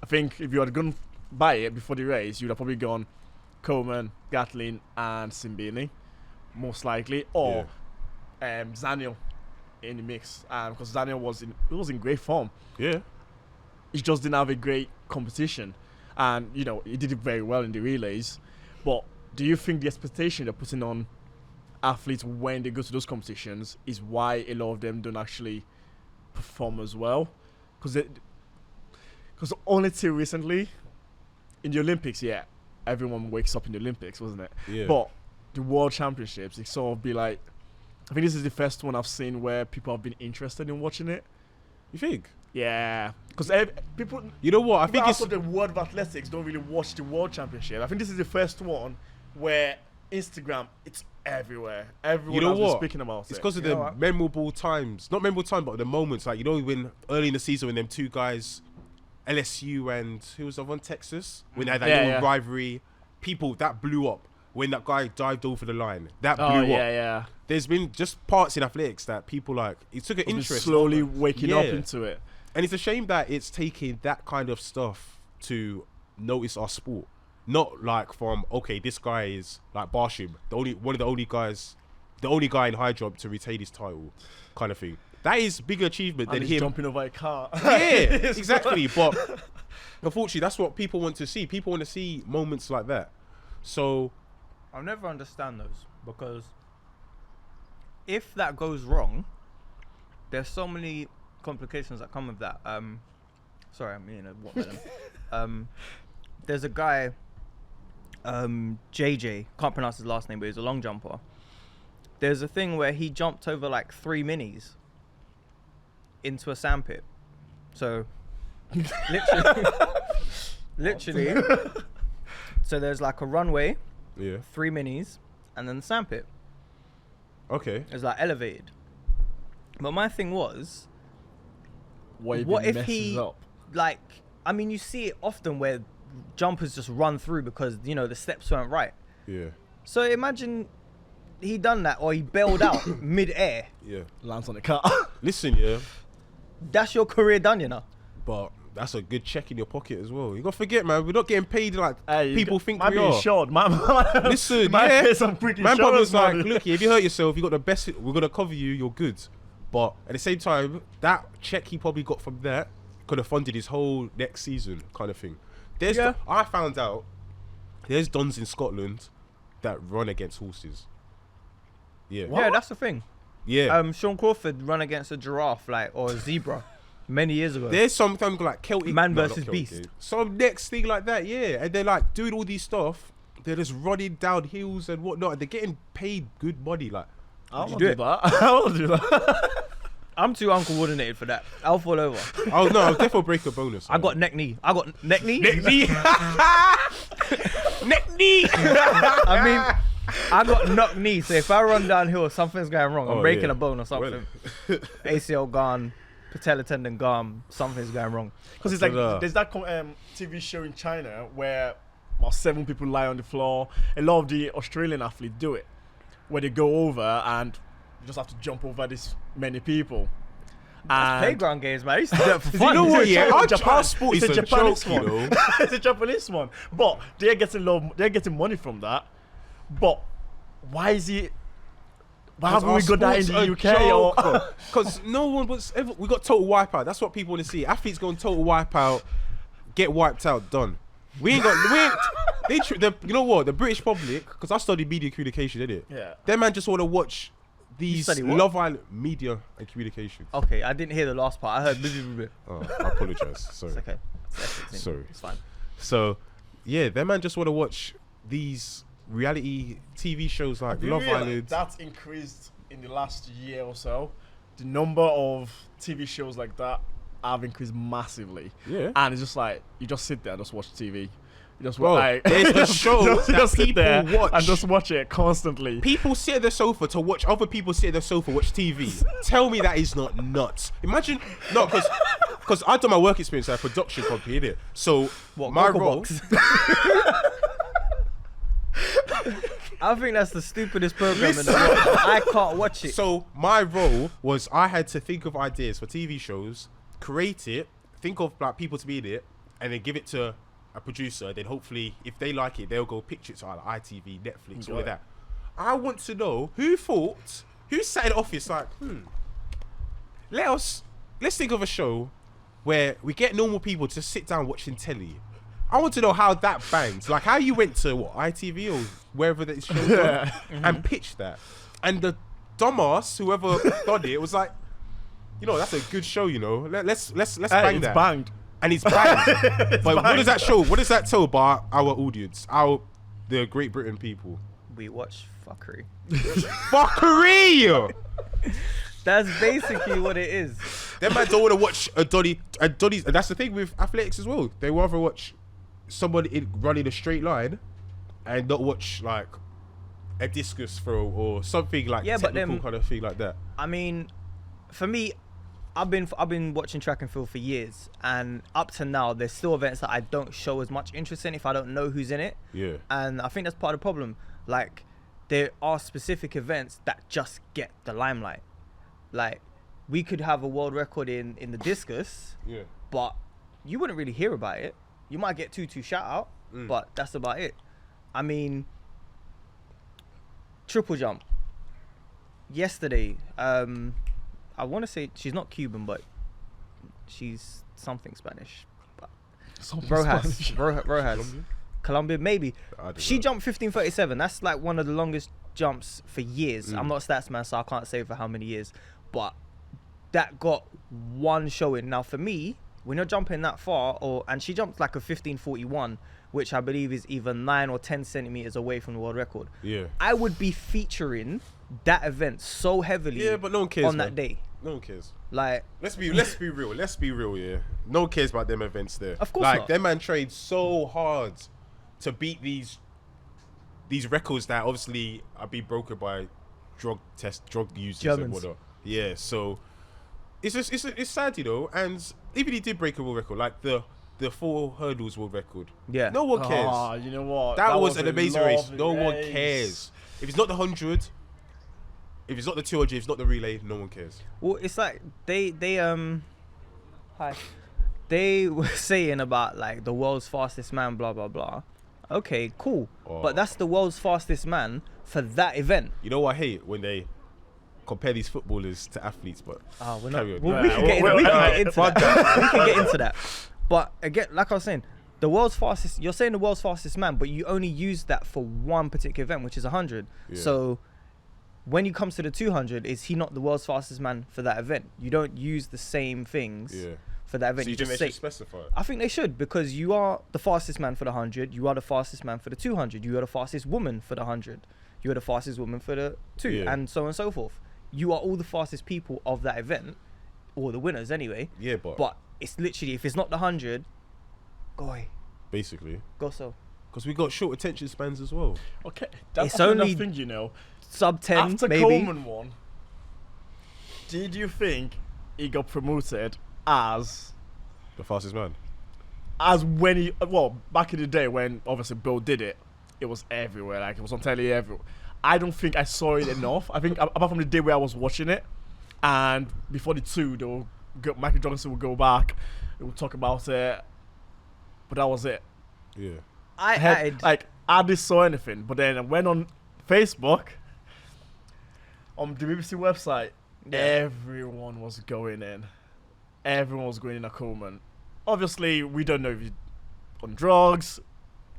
I think if you had gone by it before the race, you'd have probably gone Coleman, Gatlin, and Simbini, most likely, or Zaniel in the mix, because Zaniel was in great form. Yeah. He just didn't have a great competition, and he did it very well in the relays. But do you think the expectation they're putting on athletes when they go to those competitions is why a lot of them don't actually perform as well? Because only till recently, in the Olympics, everyone wakes up in the Olympics, wasn't it? Yeah. But the World Championships, it sort of be like, I think this is the first one I've seen where people have been interested in watching it. You think? Yeah, because people. You know what? I think also the world of athletics don't really watch the World Championship. I think this is the first one where Instagram, it's everywhere. Everyone You know has been what? speaking about It's it. because of You know the what? memorable times. Not memorable time, but the moments. Like, you know, when early in the season when them two guys, LSU and who was the one, Texas, when they had that little rivalry, people that blew up. When that guy dived over the line, that blew up. Yeah. There's been just parts in athletics that people like. It took an Been interest. slowly waking up into it. And it's a shame that it's taking that kind of stuff to notice our sport. Not like from, okay, this guy is like Barshim, one of the only guy in high jump to retain his title, kind of thing. That is bigger achievement And than he's him jumping over a car. Yeah, exactly. But unfortunately, that's what people want to see. People want to see moments like that. So I'll never understand those, because if that goes wrong, there's so many complications that come with that. Sorry, I'm eating a watermelon. There's a guy, JJ, can't pronounce his last name, but he's a long jumper. There's a thing where he jumped over like 3 minis into a sandpit. So, literally. So there's like a runway, yeah, 3 minis, and then the sandpit. okay. It's like elevated. But my thing was, What what if messes he, up? like, I mean, you see it often where jumpers just run through because, you know, the steps weren't right. Yeah, So imagine he done that, or he bailed out mid-air. yeah. Lands on the car. Listen, yeah, That's your career done, you know. but that's a good check in your pocket as well. You gotta forget, man. We're not getting paid like people think might we be are. insured. Listen, might yeah. pay some quick Man, insurance was like, money. look, if you hurt yourself, you got the best. We're gonna cover you. You're good. But at the same time, that check he probably got from that could have funded his whole next season, kind of thing. I found out there's dons in Scotland that run against horses. Yeah. Yeah, that's the thing. Yeah. Sean Crawford run against a giraffe, like, or a zebra, many years ago. There's something like Celtic Man not versus Celtic, Beast. Some next thing like that, yeah. And they're like doing all these stuff. They're just running down hills and whatnot. And they're getting paid good money. Like, I want you to do do that. I want to do that. I'm too uncoordinated for that. I'll fall over. oh no, I'll definitely break a bonus. I got neck knee. I got neck knee. neck knee. neck knee. I mean, I got knock knee. So if I run downhill, something's going wrong. I'm breaking a bone or something. ACL gone, patella tendon gone. Something's going wrong. Because it's like there's that TV show in China where about 7 people lie on the floor. A lot of the Australian athletes do it, where they go over and you just have to jump over this many people. That's playground games, man. I used to do it for You fun. know what? Yeah, Japan. our sport It's is a a Japanese joke, you one. know. It's a Japanese one, but they're getting money from that. But why is it? Why haven't we got that in the UK? Because no one was ever. We got total wipeout. That's what people want to see. Athletes going total wipeout, get wiped out, done. We ain't got. You know what? The British public, because I studied media communication, innit? Yeah. Them man just want to watch these study what? Love Island media and communication. Okay, I didn't hear the last part. I heard. Oh, I apologize. Sorry. It's okay. Sorry. It's fine. So, yeah, them man just want to watch these reality TV shows like You Love realize Island. that's increased in the last year or so. The number of TV shows like that have increased massively. Yeah. And it's just like you just sit there and just watch TV. You just Bro, like, there's a show just that sit people there watch. and just watch it constantly. People sit at the sofa to watch other people sit at the sofa watch TV. Tell me that is not nuts. Imagine, no, because I've done my work experience at a production company, innit? So What? my Cocoa role, Box? I think that's the stupidest program in the world. I can't watch it. so my role was I had to think of ideas for TV shows, create it, think of like people to be in it, and then give it to a producer. Then hopefully, if they like it, they'll go pitch it to like ITV, Netflix, all of that. I want to know who sat in the office like, let's think of a show where we get normal people to sit down watching telly. I want to know how that bangs. Like how you went to what, ITV or wherever that show's on and pitched that. And the dumbass, whoever done it, was like, you know, that's a good show, you know. Let's bang it's that. banged. And it's banged. But what does that show? What does that tell about our audience? The Great Britain people. We watch fuckery. Fuckery! That's basically what it is. Them man don't want to watch a Donny. And that's the thing with athletics as well. They rather watch somebody running a straight line and not watch like a discus throw or something like technical kind of thing like that. I mean, for me, I've been watching track and field for years, and up to now, there's still events that I don't show as much interest in if I don't know who's in it. Yeah. And I think that's part of the problem. Like, there are specific events that just get the limelight. Like, we could have a world record in the discus, but you wouldn't really hear about it. You might get two shout out, but that's about it. I mean, triple jump. Yesterday, I want to say she's not Cuban, but she's something Spanish. But Rojas. Colombian, maybe. She jumped 15:37. That's like one of the longest jumps for years. I'm not a stats man, so I can't say for how many years. But that got one showing. Now, for me, when you're jumping that far, and she jumped like a 15:41, which I believe is either 9 or 10 centimeters away from the world record. Yeah. I would be featuring that event so heavily. Yeah, but no one cares on that day. No one cares. Like, let's be real. Let's be real. Yeah. No one cares about them events there. Of course like, not. Them man trained so hard to beat these records that obviously are being broken by drug users Germans. and whatnot. Yeah. So it's sad, you know. And even he did break a world record, like the 4 hurdles world record. Yeah. No one cares. Ah, you know what? That was an amazing race. lovely No one race. cares. If it's not the 100, if it's not the 200, if it's not the relay, no one cares. well, it's like they were saying about like the world's fastest man, blah blah blah. Okay, cool. Oh. But that's the world's fastest man for that event. You know what I hate when they compare these footballers to athletes, but We're not. carry on. Well, we can get into that. But again, like I was saying, the world's fastest. You're saying the world's fastest man, but you only use that for one particular event, which is 100. Yeah. So when you comes to the 200, is he not the world's fastest man for that event? You don't use the same things for that event. So you just think say, they should specify? I think they should, because you are the fastest man for the 100. You are the fastest man for the 200. You are the fastest woman for the 100. You are the fastest woman for the 2, and so on and so forth. You are all the fastest people of that event, or the winners anyway. Yeah, But it's literally, if it's not the 100, go away. Basically. Go so. Because we got short attention spans as well. Okay, that's It's only another thing, you know. Sub 10, After maybe. Coleman won, did you think he got promoted as The fastest man. when he, well, back in the day when obviously Bill did it, it was everywhere, like it was on telly everywhere. I don't think I saw it enough. I think apart from the day where I was watching it, and before the 2, Michael Johnson would go back, he would talk about it, but that was it. Yeah. I hardly saw anything, but then I went on Facebook, on the BBC website, everyone was going in. Everyone was going in a Coleman. Obviously, we don't know if he's on drugs.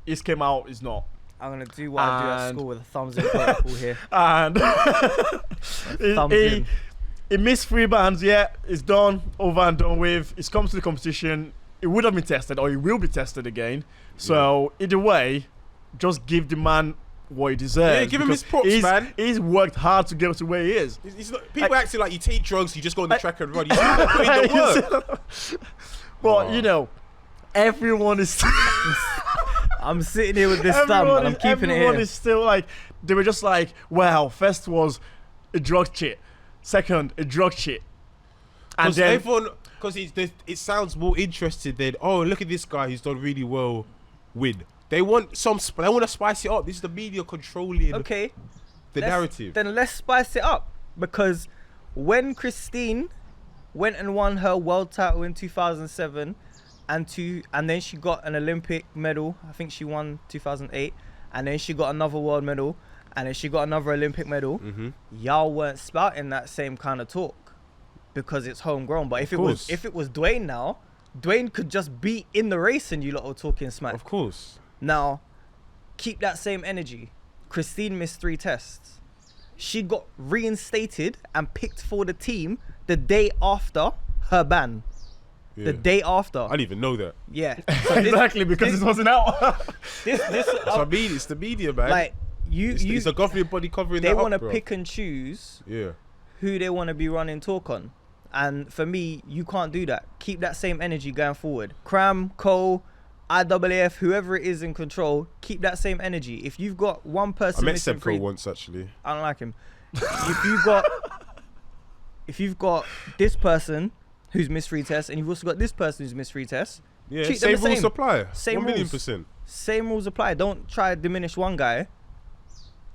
He's came out, he's not. I'm going to do what I do at school with a thumbs in protocol here. And he missed 3 bands, it's done, over and done with. He's come to the competition. It would have been tested, or he will be tested again. So, either way, just give the man what he deserves. Yeah, give him his props, man. He's worked hard to get to where he is. He's not, people acting like you take drugs, you just go on the track and run. You still put in the work. But, you know, everyone is... I'm sitting here with this thumb and I'm keeping it here. Everyone is still like, they were just like, well, first was a drug cheat, second, a drug cheat. And Because then everyone, because it sounds more interested than, oh, look at this guy who's done really well win. They want they want to spice it up. This is the media controlling the narrative. Then let's spice it up, because when Christine went and won her world title in 2007, and then she got an Olympic medal. I think she won 2008, and then she got another world medal, and then she got another Olympic medal. Y'all weren't spouting that same kind of talk because it's homegrown. But if it was Dwayne now, Dwayne could just be in the race and you lot are talking smack. Of course. Now, keep that same energy. Christine missed 3 tests. She got reinstated and picked for the team the day after her ban. Yeah. The day after. I didn't even know that. Yeah. exactly, because it wasn't out. So I mean, it's the media, man. Like, it's a governing body covering they that want to up, bro. pick and choose Yeah. who they want to be running talk on. And for me, you can't do that. Keep that same energy going forward. Cram, Cole, IAAF, whoever it is in control, keep that same energy. If you've got one I person met missing Sebco once actually. I don't like him. if you've got this person who's missed 3 tests, and you've also got this person who's missed 3 tests, Yeah, treat them same the rules same. apply. Same 1,000,000%. Same rules apply. Don't try to diminish one guy,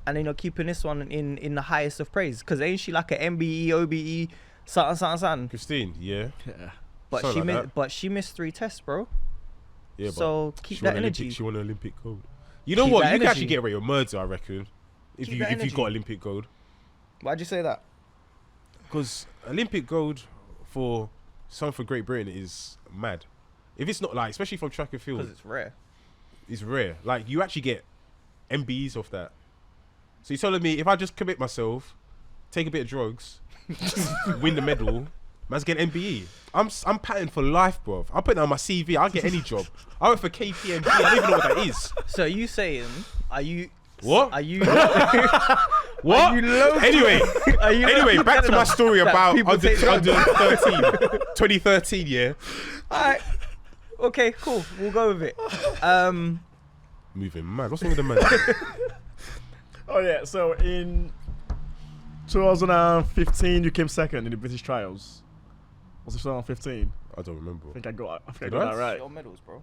and then you're keeping this one in the highest of praise. Because ain't she like a MBE, OBE, something? Christine, yeah. But Something like that. she missed 3 tests, bro. Yeah, So but keep she won that energy. She won an Olympic gold. You know Keep what? that You can actually energy. get away with murder, I reckon. If Keep you that if you've got energy. Olympic gold. Why'd you say that? Because Olympic gold for someone for Great Britain is mad. If it's not like, especially from track and field, Because it's rare. it's rare. Like you actually get MBEs off that. So you're telling me if I just commit myself, take a bit of drugs, win the medal, man's get MBE. I'm patterned for life, bruv. I'll put that on my CV. I'll get any job. I went for KPMG. I don't even know what that is. So are you saying, are you... What? Are you... What? Are you low-key- Anyway, are you anyway, low-key back to my telling us story that about people under take drugs? 2013, yeah. Alright. Okay, cool. We'll go with it. Moving mad. What's wrong with the man? Oh yeah, so in 2015 you came second in the British trials. Was it 2015? I don't remember. I think I got Did that I? right. Your medals, bro.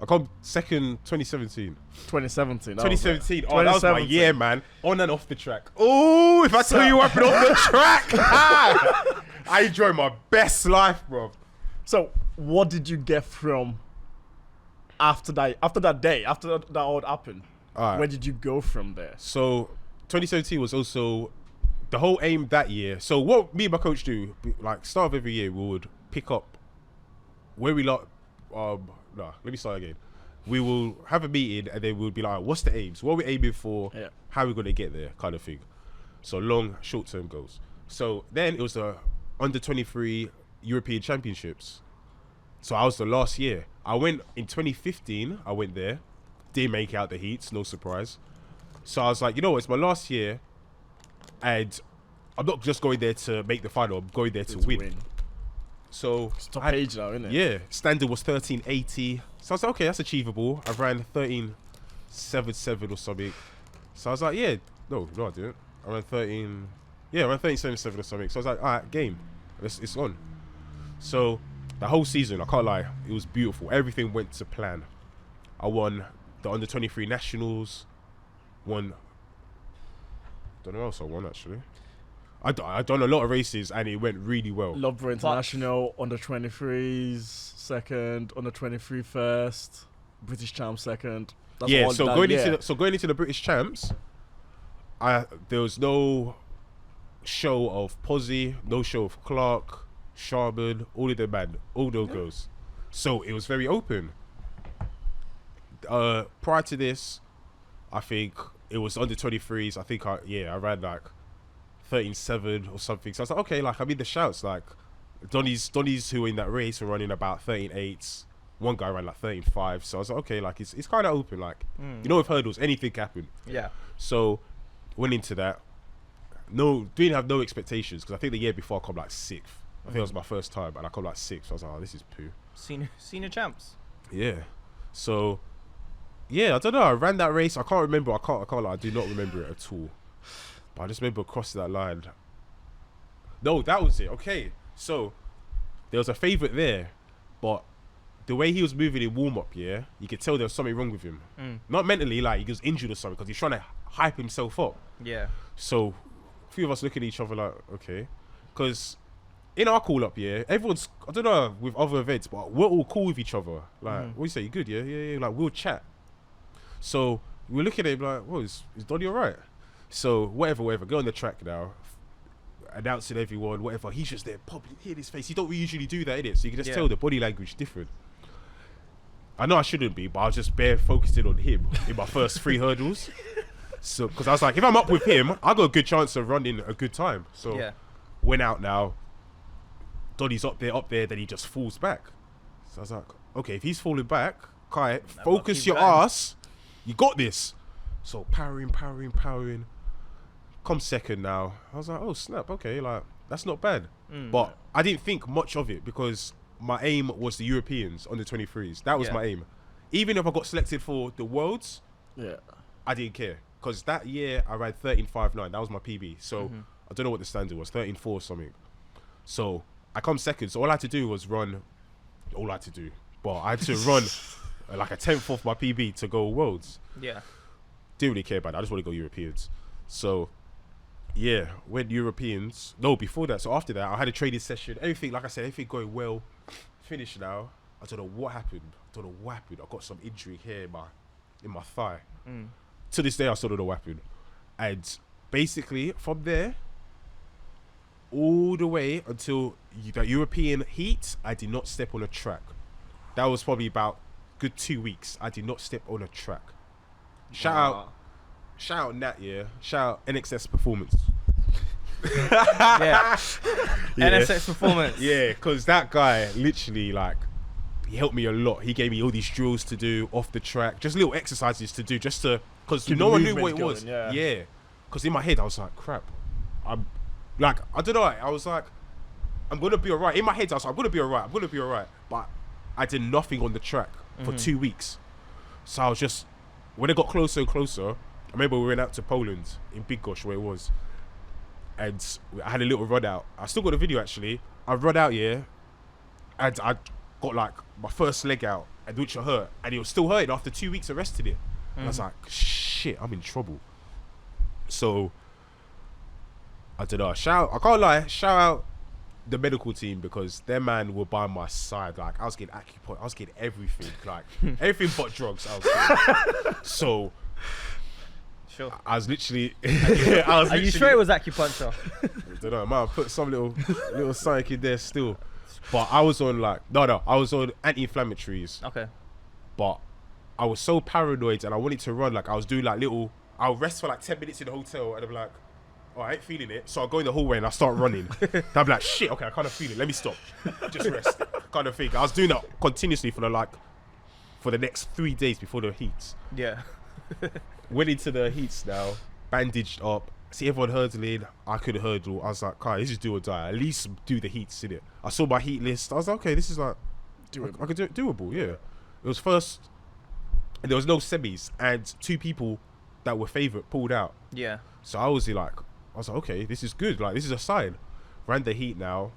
I come second 2017. 2017. that was it. 2017. Oh, that was my 2017. year, man. On and off the track. Oh, if I tell you what happened off the track, I enjoy my best life, bro. So what did you get from after that day, after that all happened? Alright. Where did you go from there? So 2017 was also the whole aim that year. So what me and my coach do, like start of every year, we would pick up where we like. Let me start again. We will have a meeting and then we'll be like, what's the aims? What are we aiming for? Yeah. How are we going to get there? Kind of thing. So long, short-term goals. So then it was the under 23 European Championships. So I was the last year. I went in 2015. I went there. Didn't make out the heats. No surprise. So I was like, you know what? It's my last year. And I'm not just going there to make the final. I'm going there to win. So It's top I- page now, isn't it? yeah, standard was 1380. So I was like, okay, that's achievable. I ran 1377 or something. So I was like, yeah, no, I didn't. I ran 1377 or something. So I was like, all right, game, it's on. So the whole season, I can't lie, it was beautiful. Everything went to plan. I won the under 23 nationals. Don't know what else I won actually. I done a lot of races and it went really well. Loughborough International, under 23s second, under 23 first, British champ second. That's Yeah, all so that going year. into the British champs, there was no show of Posey, no show of Clark, Sharman, all of them, man, all those girls. So it was very open. Prior to this, I think it was under 23s. I think I ran like 13.7 or something. So I was like, okay, like I'm in the shouts. Like Donny's who were in that race were running about 13.8s. One guy ran like 13.5. So I was like, okay, like it's kind of open. Like you know, with hurdles, anything can happen. Yeah. So went into that. Didn't have no expectations because I think the year before I come like 6th. I think it was my first time and I come like 6th. I was like, oh, this is poo. Senior champs. Yeah. So yeah, I don't know. I ran that race. I can't remember. I can't lie. I do not remember it at all. But I just remember crossing that line. No, that was it. Okay. So there was a favourite there, but the way he was moving in warm up, yeah, you could tell there was something wrong with him. Not mentally, like he was injured or something, because he's trying to hype himself up. Yeah. So a few of us look at each other like, okay, because in our call up, yeah, everyone's, I don't know with other events, but we're all cool with each other. Like, what do you say? You good? Yeah, yeah, yeah. Like we'll chat. So we're looking at him like, "Whoa, is Donny all right?" So whatever, go on the track now, announcing everyone, whatever. He's just there, popping in his face. You don't usually do that, innit? So you can just tell the body language different. I know I shouldn't be, but I was just bare focusing on him in my first 3 hurdles. So because I was like, if I'm up with him, I got a good chance of running a good time. So went out now. Donny's up there, then he just falls back. So I was like, okay, if he's falling back, Kai, focus your ass. You got this. So powering. Come second now. I was like, oh snap, okay, like that's not bad. But I didn't think much of it because my aim was the Europeans on the 23s. That was Yeah. my aim. Even if I got selected for the Worlds, Yeah. I didn't care. Because that year, I ran 13.59. That was my PB. So, I don't know what the standard was, 13.4 or something. So, I come second. So, all I had to do was run. All I had to do. But I had to run like a 10th off my PB to go Worlds. Yeah. Didn't really care about that. I just want to go Europeans. So, yeah, went Europeans. No, before that. So, after that, I had a training session. Everything, like I said, everything going well. Finished now. I don't know what happened. I got some injury here in my thigh. To this day, I still don't know what happened. And basically, from there, all the way until the European heat, I did not step on a track. That was probably about good 2 weeks. I did not step on a track. Shout out Nat, yeah. Shout out NXS Performance. Yeah. NSX Performance. Yeah, because that guy literally, like, he helped me a lot. He gave me all these drills to do off the track, just little exercises to do, just to, because Keep no the one knew what it movement was. going, Yeah, because in my head I was like, crap. I'm like, I don't know. I was like, I'm gonna be alright. In my head I was like, I'm gonna be alright. But I did nothing on the track for 2 weeks. So I was just, when it got closer and closer, I remember we went out to Poland in Big Gosh where it was, and I had a little run out. I still got the video actually. I run out here, and I got like my first leg out, and which hurt, and it was still hurting after 2 weeks of resting it. And I was like, shit, I'm in trouble. So I don't know. I can't lie. Shout out the medical team, because their man were by my side. Like, I was getting acupuncture, I was getting everything, like everything but drugs. I was getting. So Sure. I was literally. Are you sure it was acupuncture? I don't know. I might have put some little psych in there still. But I was on like I was on anti-inflammatories. Okay. But I was so paranoid, and I wanted to run. Like, I was doing like I'll rest for like 10 minutes in the hotel, and I'm like, oh, I ain't feeling it. So I go in the hallway and I start running. And I'm like, shit, okay, I kind of feel it. Let me stop. Just rest. Kind of thing. I was doing that continuously for the next 3 days before the heats. Yeah. Went into the heats now, bandaged up. See everyone hurdling. I couldn't hurdle. I was like, Kai, this is do or die. At least do the heats, innit? I saw my heat list. I was like, okay, this is like doable. I could do it, doable, yeah. It was first, and there was no semis, and 2 people that were favourite pulled out. Yeah. So I was like, okay, this is good. Like, this is a sign. Ran the heat now.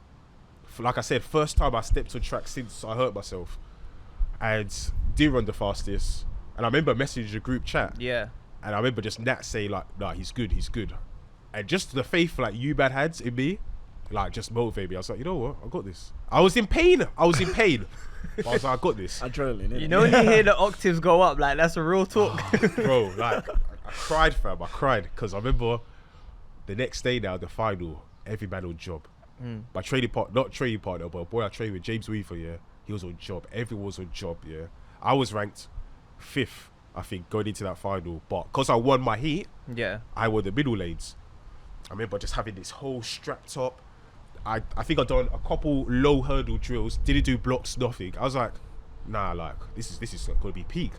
Like I said, first time I stepped on track since I hurt myself, and did run the fastest. And I remember messaging a group chat. Yeah. And I remember just Nat say like, nah, he's good. And just the faith like you bad had in me, like, just motivated me. I was like, you know what? I got this. I was in pain. But I was like, I got this. Adrenaline, innit? You know when you hear the octaves go up, like, that's a real talk. Bro, like, I cried, fam. I cried because I remember the next day now, the final, every man on job. My not trading partner, but a boy I trained with, James Weaver, yeah, he was on job. Everyone was on job, yeah. I was ranked 5th, I think, going into that final. But because I won my heat, Yeah. I won the middle lanes. I remember just having this whole strapped up. I think I'd done a couple low hurdle drills, didn't do blocks, nothing. I was like, nah, like, this is gonna be peak.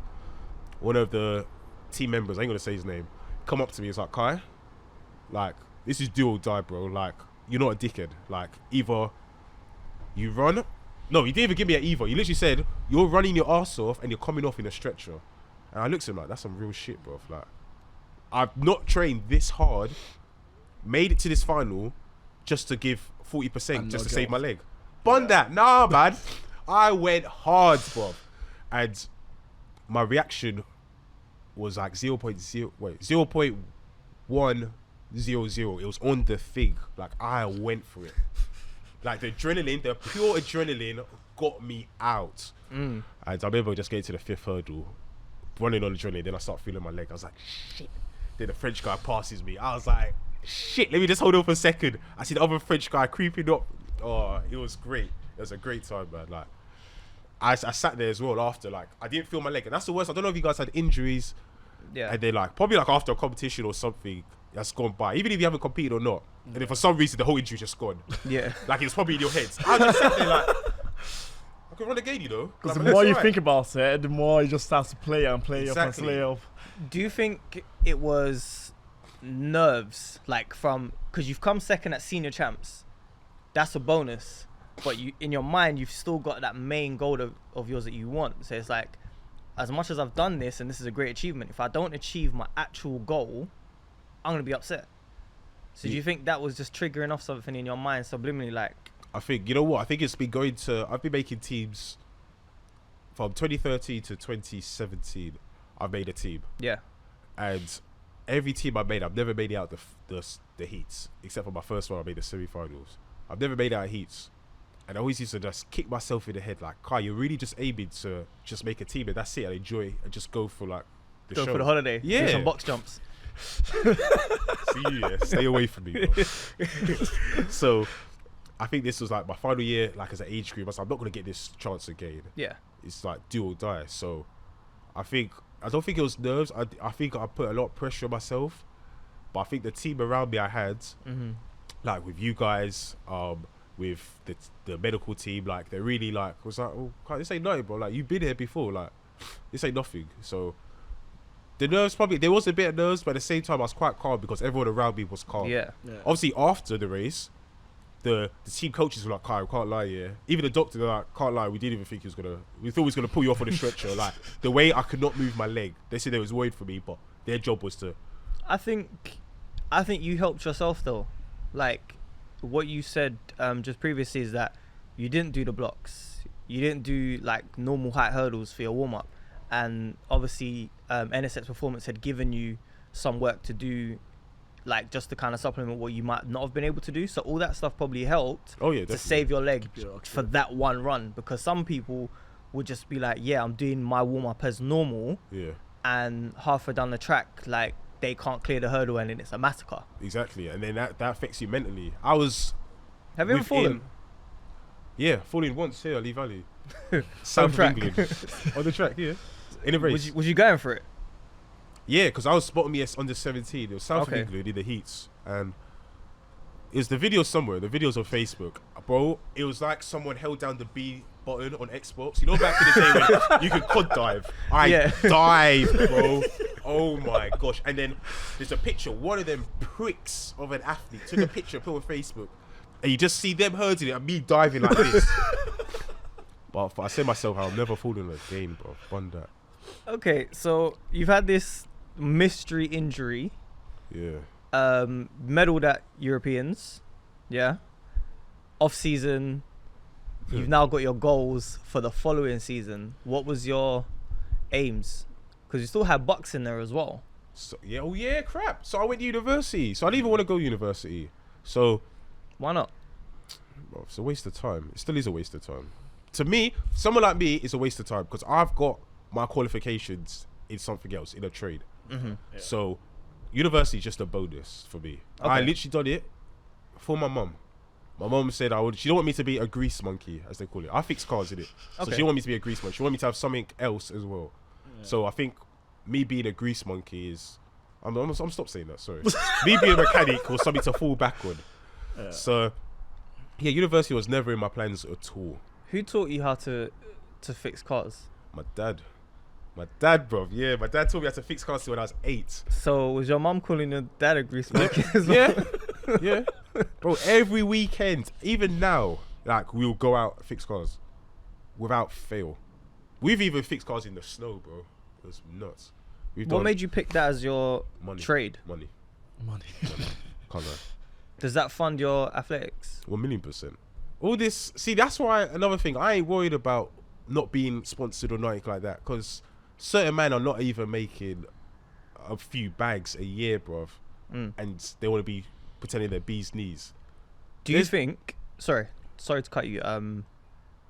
One of the team members, I ain't gonna say his name, come up to me, it's like, Kai, like, this is do or die, bro. Like, you're not a dickhead. Like, either you run. No, he didn't even give me an either. He literally said, you're running your ass off and you're coming off in a stretcher. And I looked at him like, that's some real shit, bro. Like, I've not trained this hard, made it to this final, just to give 40%, just to save my leg. Bun that. Nah, man. I went hard, bro. And my reaction was like 0.100. It was on the thing. Like, I went for it. Like, the adrenaline, the pure adrenaline got me out. And I remember just getting to the 5th hurdle, running on adrenaline, then I start feeling my leg. I was like, shit. Then the French guy passes me. I was like, shit, let me just hold on for a second. I see the other French guy creeping up. Oh, it was great. It was a great time, man. Like, I sat there as well after. Like, I didn't feel my leg. And that's the worst. I don't know if you guys had injuries. Yeah. And then, like, probably like after a competition or something that's gone by, even if you haven't competed or not, and then for some reason the whole injury's just gone. Yeah. Like, it's probably in your head. I just sat there like, I could run again, you know? Because Like, the more you right. think about it, the more you just start to play and play up and Exactly. play up. Do you think it was nerves, like, from, because you've come second at senior champs, that's a bonus, but you in your mind you've still got that main goal of yours that you want. So it's like, as much as I've done this and this is a great achievement, if I don't achieve my actual goal, I'm gonna be upset. So do you think that was just triggering off something in your mind subliminally? Like, I think, you know what? I think it's been I've been making teams from 2013 to 2017. I've made a team. yeah, And every team I made, I've never made it out the heats, except for my first one. I made the semi-finals. I've never made it out heats, and I always used to just kick myself in the head, like, Kai, you're really just aiming to just make a team and that's it, and enjoy and just go for like the go show. for the holiday. Yeah. Do some box jumps. See, yeah, stay away from me, bro. So I think this was like my final year, like as an age group. I was like, I'm not gonna get this chance again. Yeah, It's like do or die. So I don't think it was nerves. I think I put a lot of pressure on myself, but I think the team around me I had, like with you guys, with the medical team, like they really like was like, oh, this ain't nothing, bro. Like you've been here before, like this ain't nothing. So the nerves, probably there was a bit of nerves, but at the same time I was quite calm because everyone around me was calm. yeah. Obviously after the race, the team coaches were like, Kai, we can't lie, yeah. Even the doctor, they're like, can't lie, we didn't even think he was gonna. We thought he was gonna pull you off on the stretcher. Like the way I could not move my leg, they said they was worried for me, but their job was to. I think you helped yourself though. Like what you said just previously is that you didn't do the blocks, you didn't do like normal height hurdles for your warm up, and obviously NSX Performance had given you some work to do, like just to kind of supplement what you might not have been able to do. So all that stuff probably helped Oh yeah, to definitely. save your leg Yeah, for that one run, because some people would just be like, yeah, I'm doing my warm up as normal, Yeah, and halfway down the track, like they can't clear the hurdle and then it's a massacre. exactly, and then that affects you mentally. I was. Have you ever within- fallen? Yeah, falling once here at Lee Valley, South of track. England, on the track. Yeah, in a race. Was you going for it? Yeah, because I was spotting me as under 17. It was South Okay. of England in the heats, and it's the video somewhere. The video's on Facebook, bro. It was like someone held down the B button on Xbox. You know, back in the day when you could quad dive. I Yeah. dived, bro. Oh my gosh! And then there's a picture. One of them pricks of an athlete took a picture, put it on Facebook, and you just see them hurdling it and me diving like this. But I said myself, I'll never fall in a game, bro. Fun that. Okay, so you've had this mystery injury, Yeah. medaled at Europeans, yeah. Off season, you've now got your goals for the following season. What was your aims? Because you still had Bucks in there as well. So, yeah, oh yeah, crap. So I went to university. So I didn't even want to go to university. So Why not? well, it's a waste of time. It still is a waste of time. To me, someone like me is a waste of time because I've got my qualifications in something else, in a trade. Mm-hmm. Yeah. So university is just a bonus for me. I Okay. literally done it for my mum. My mum said she don't want me to be a grease monkey, as they call it. I fix cars, innit? So Okay. she don't want me to be a grease monkey. She want me to have something else as well. So I think me being a grease monkey is... I'm stop saying that, sorry. Me being a mechanic or something to fall back on. Yeah. So, yeah, university was never in my plans at all. Who taught you how to fix cars? My dad, bro. Yeah, my dad taught me how to fix cars when I was 8. So was your mum calling your dad a grease monkey as well? Yeah, yeah. Bro, every weekend, even now, like, we'll go out fix cars without fail. We've even fixed cars in the snow, bro. It was nuts. We've What done made you pick that as your money. trade? Money. Money. Can't lie. Does that fund your athletics? 1,000,000%. All this, see, that's why another thing, I ain't worried about not being sponsored or nothing like that, because certain men are not even making a few bags a year, bruv, and they want to be pretending they're bee's knees. Do you There's- think? Sorry to cut you.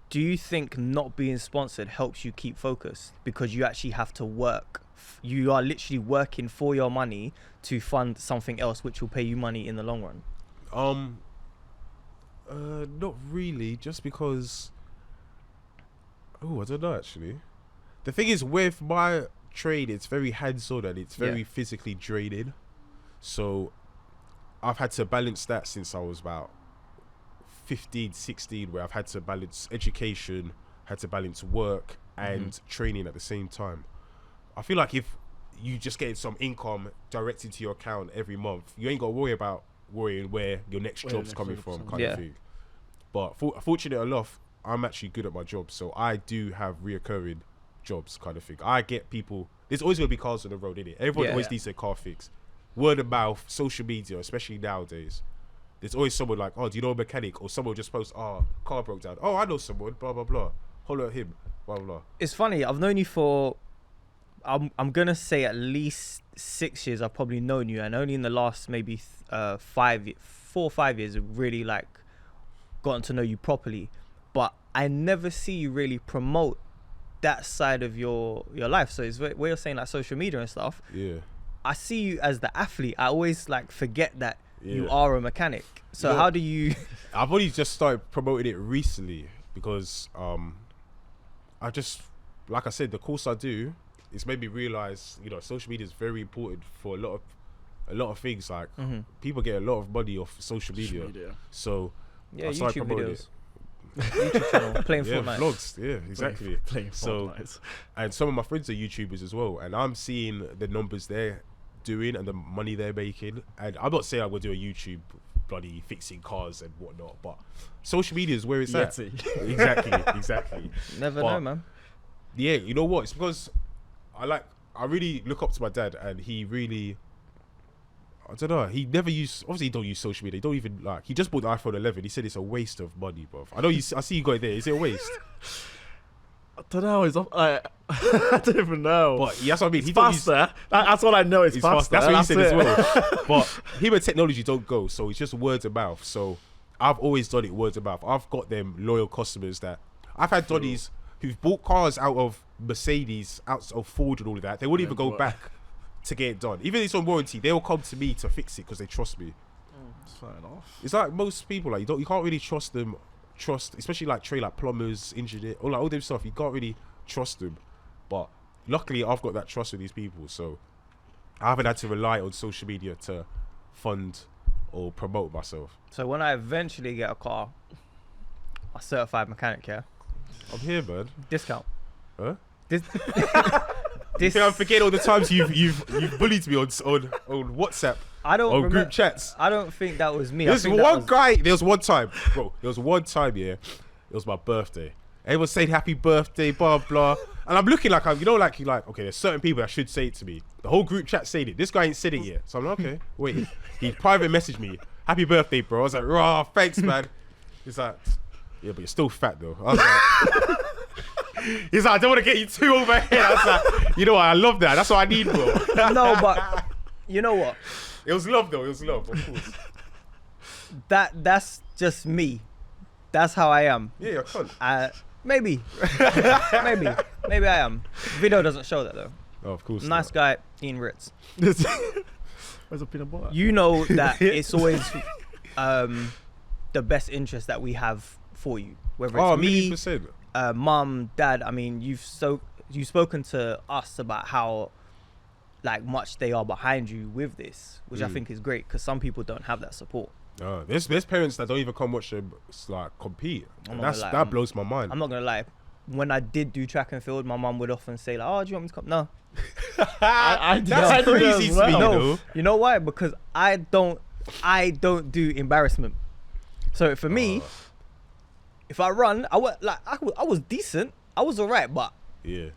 Do you think not being sponsored helps you keep focused because you actually have to work? You are literally working for your money to fund something else, which will pay you money in the long run. Not really, just because. Oh, I don't know actually. The thing is, with my trade, it's very hands-on and it's very physically draining. So, I've had to balance that since I was about 15, 16, where I've had to balance education, had to balance work and training at the same time. I feel like if you just get some income directed to your account every month, you ain't got to worry about worrying where your next Where your job's next coming job's from, coming kind from. of thing. But fortunate enough, I'm actually good at my job, so I do have reoccurring jobs kind of thing. I get people. There's always gonna be cars on the road, innit? Everyone always needs their car fixed. Word of mouth, social media, especially nowadays. There's always someone like, oh, do you know a mechanic? Or someone will just post, oh, car broke down. Oh, I know someone, blah, blah, blah. Holler at him, blah, blah, blah. It's funny. I've known you for, I'm going to say at least 6 years I've probably known you. And only in the last maybe 4 or 5 years, I've really like gotten to know you properly. But I never see you really promote that side of your life. So it's where you're saying like social media and stuff. Yeah. I see you as the athlete. I always like forget that you are a mechanic. So how do you? I've only just started promoting it recently because I just, like I said, the course I do, it's made me realize, you know, social media is very important for a lot of things. Like people get a lot of money off social media. So I started YouTube promoting videos. it. YouTube channel, playing Fortnite. Vlogs, exactly. Playing Fortnite. And some of my friends are YouTubers as well, and I'm seeing the numbers they're doing and the money they're making. And I'm not saying I would do a YouTube bloody fixing cars and whatnot, but social media is where it's at. Exactly. Never know, man. Yeah, you know what? It's because I really look up to my dad, and he really, I don't know, he never used, obviously he don't use social media, he don't even like, he just bought the iPhone 11, he said it's a waste of money, bro. I know I see you got it there, is it a waste? I don't know, I don't even know. But that's what I mean, It's faster. That's all I know, it's faster. That's what he said as well. But him and technology don't go, so it's just word of mouth. So I've always done it word of mouth. I've got them loyal customers that, I've had Donnies who've bought cars out of Mercedes, out of Ford and all of that, they wouldn't even go back to get it done. Even if it's on warranty, they'll come to me to fix it because they trust me. Fair enough. It's like most people, like you can't really trust them, especially like plumbers, engineer, or like all them stuff. You can't really trust them. But luckily, I've got that trust with these people, so I haven't had to rely on social media to fund or promote myself. So when I eventually get a car, a certified mechanic, I'm here, man. discount. Huh? This. You think I'm forgetting all the times you've bullied me on WhatsApp, I don't on remember, group chats. I don't think that was me. There was one time, bro. There was one time, it was my birthday. Everyone saying happy birthday, blah blah, and I'm looking like okay, there's certain people that should say it to me. The whole group chat said it. This guy ain't said it yet, so I'm like, okay, wait. He private messaged me, happy birthday, bro. I was like, rah, thanks, man. He's like, yeah, but you're still fat though. I was like, he's like, I don't want to get you too overhead. I was like, you know what? I love that. That's what I need, bro. No, but you know what? It was love, though. It was love, of course. That's just me. That's how I am. Yeah, I can't. Maybe I am. Video doesn't show that though. Oh, of course. Nice guy, Ian Ritz. Where's the peanut butter? You know that it's always the best interest that we have for you. Whether it's me, 1,000,000%. mum, dad. I mean, you've spoken to us about how like much they are behind you with this, which I think is great because some people don't have that support. There's parents that don't even come watch them like compete. That blows my mind. I'm not gonna lie. When I did do track and field, my mum would often say like, "Oh, do you want me to come?" No. That's crazy to me. No, you know why? Because I don't do embarrassment. So for me, if I run, I was decent. I was alright, but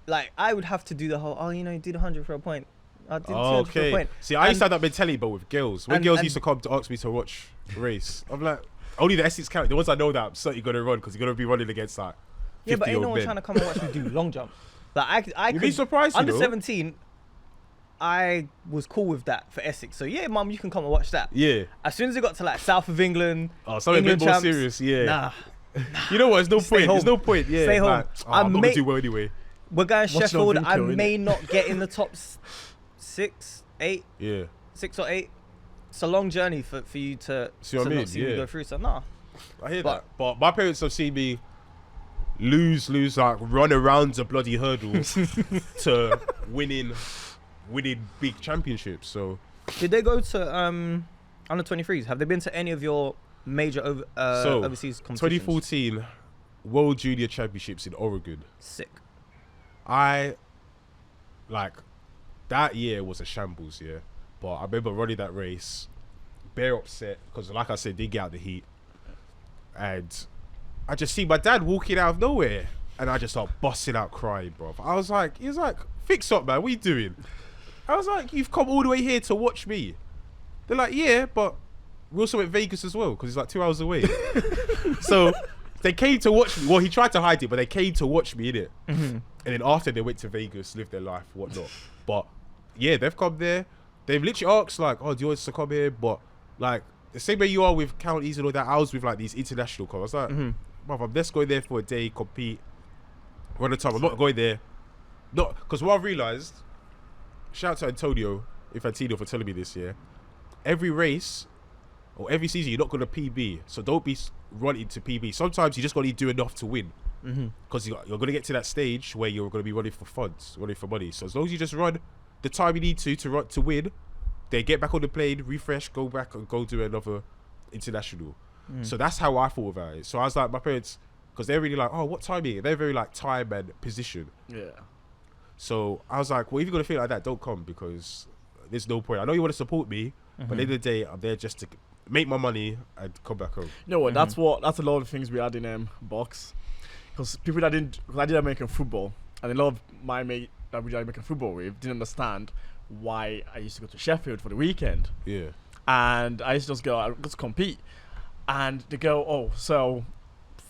like I would have to do the whole. You did 100 for a point. I did 200 for a point. See, I used to have that mentality, but with girls. When girls used to come to ask me to watch a race, I'm like, only the Essex count. The ones I know that I'm certainly gonna run because you're gonna be running against like 50 but ain't no one trying to come and watch me do long jump. Like I You'd be surprised. Under 17, I was cool with that for Essex. So yeah, mum, you can come and watch that. Yeah. As soon as it got to like South of England, something England a bit more champs, serious. Yeah. Nah. You know what? There's no point. home. There's no point. Yeah. Stay home. Like, I'm not gonna do well anyway. We're going Watch it on Sheffield. I Vinco, may innit? not get in the top 6, 8, Yeah. 6 or 8. It's a long journey for you to See what I mean? not see me Yeah. go through. So nah. I hear that. But my parents have seen me lose, like run around the bloody hurdles to winning big championships. So Did they go to under 23s? Have they been to any of your major overseas competitions? 2014 World Junior Championships in Oregon. Sick. That year was a shambles, yeah. But I remember running that race, bare upset because, like I said, didn't get out the heat, and I just see my dad walking out of nowhere, and I just start busting out crying, bro. He was like, fix up, man. What are you doing? I was like, you've come all the way here to watch me. They're like, yeah, but we also went Vegas as well because it's like 2 hours away. So they came to watch me. Well, he tried to hide it, but they came to watch me, innit? And then after they went to Vegas, lived their life, whatnot. But yeah, they've come there. They've literally asked like, oh, do you want us to come here? But like the same way you are with counties and all that, I was with like these international clubs. I was like, mother, let's go there for a day, compete. One at a time. I'm not going there. Not because what I've realised, shout out to Antonio Infantino for telling me this, yeah. Every race or every season, you're not going to PB. So don't be running to PB. Sometimes you just got to do enough to win. Because you're going to get to that stage where you're going to be running for funds, running for money. So as long as you just run the time you need to win, then get back on the plane, refresh, go back and go do another international. So that's how I thought about it. So I was like, my parents, because they're really like, oh, what time is it? They're very like time and position. Yeah. So I was like, well, if you're going to feel like that, don't come because there's no point. I know you want to support me, but at the end of the day, I'm there just to make my money and come back home. You know what? That's a lot of things we had in box. Because people that didn't, because I did American football, and a lot of my mate that we did American football with didn't understand why I used to go to Sheffield for the weekend. Yeah. And I used to just go, I just compete. And they go, oh, so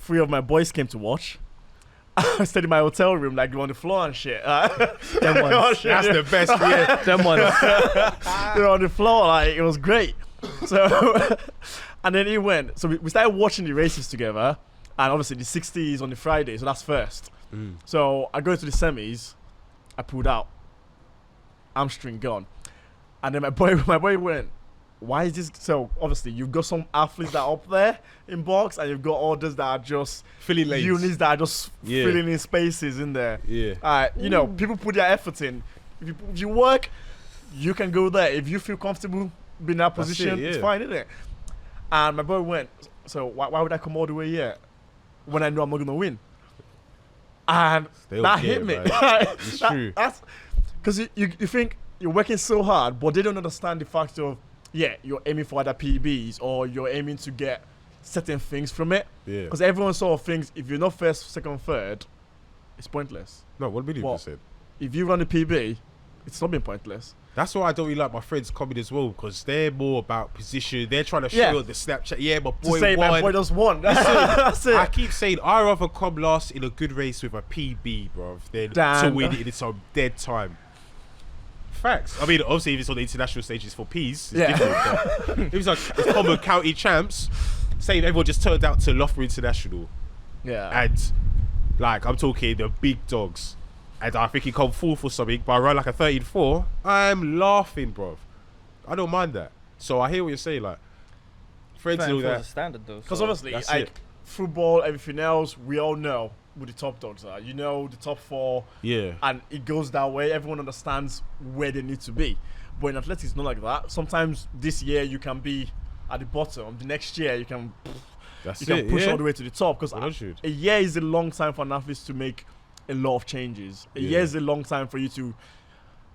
3 of my boys came to watch. I stayed in my hotel room, like on the floor and shit. Them ones. That's the best, yeah. Them ones. They were on the floor, like it was great. So, and then he went. So we started watching the races together, and obviously the 60s on the Friday, so that's first. So I go to the semis, I pulled out, hamstring gone, and then my boy went, why is this? So obviously you've got some athletes that are up there in box, and you've got others that are just Filling lanes. units that are just filling in spaces in there. Yeah. You know, people put their effort in. If you work, you can go there. If you feel comfortable being in that position, it's fine, isn't it? And my boy went, so why would I come all the way here when I know I'm not gonna win? And that hit me. It's true. That's because you think you're working so hard, but they don't understand the fact of, yeah, you're aiming for other PBs or you're aiming to get certain things from it. Yeah. Because everyone sort of thinks if you're not first, second, third, it's pointless. No, 1,000,000%. If you run the PB, it's not been pointless. That's why I don't really like my friends coming as well, because they're more about position. They're trying to show the Snapchat. Yeah, my boy to say won. my boy just won. That's it. I keep saying I'd rather come last in a good race with a PB, bro, than to win it in some dead time. Facts. I mean, obviously, if it's on the international stages for P's, it's different. But if it's like it's common county champs, saying everyone just turned out to Loughborough International. Yeah. And, like, I'm talking the big dogs. And I think he come fourth or something, but I run like a 13-4. I'm laughing, bro. I don't mind that. So I hear what you're saying, like, friends and all that. Standard though. Because So obviously, like, football, everything else, we all know who the top dogs are. You know, the top 4. Yeah. And it goes that way. Everyone understands where they need to be. But in athletics, it's not like that. Sometimes this year you can be at the bottom. The next year you can push all the way to the top. Because a year is a long time for an athlete to make a lot of changes. A year is a long time for you to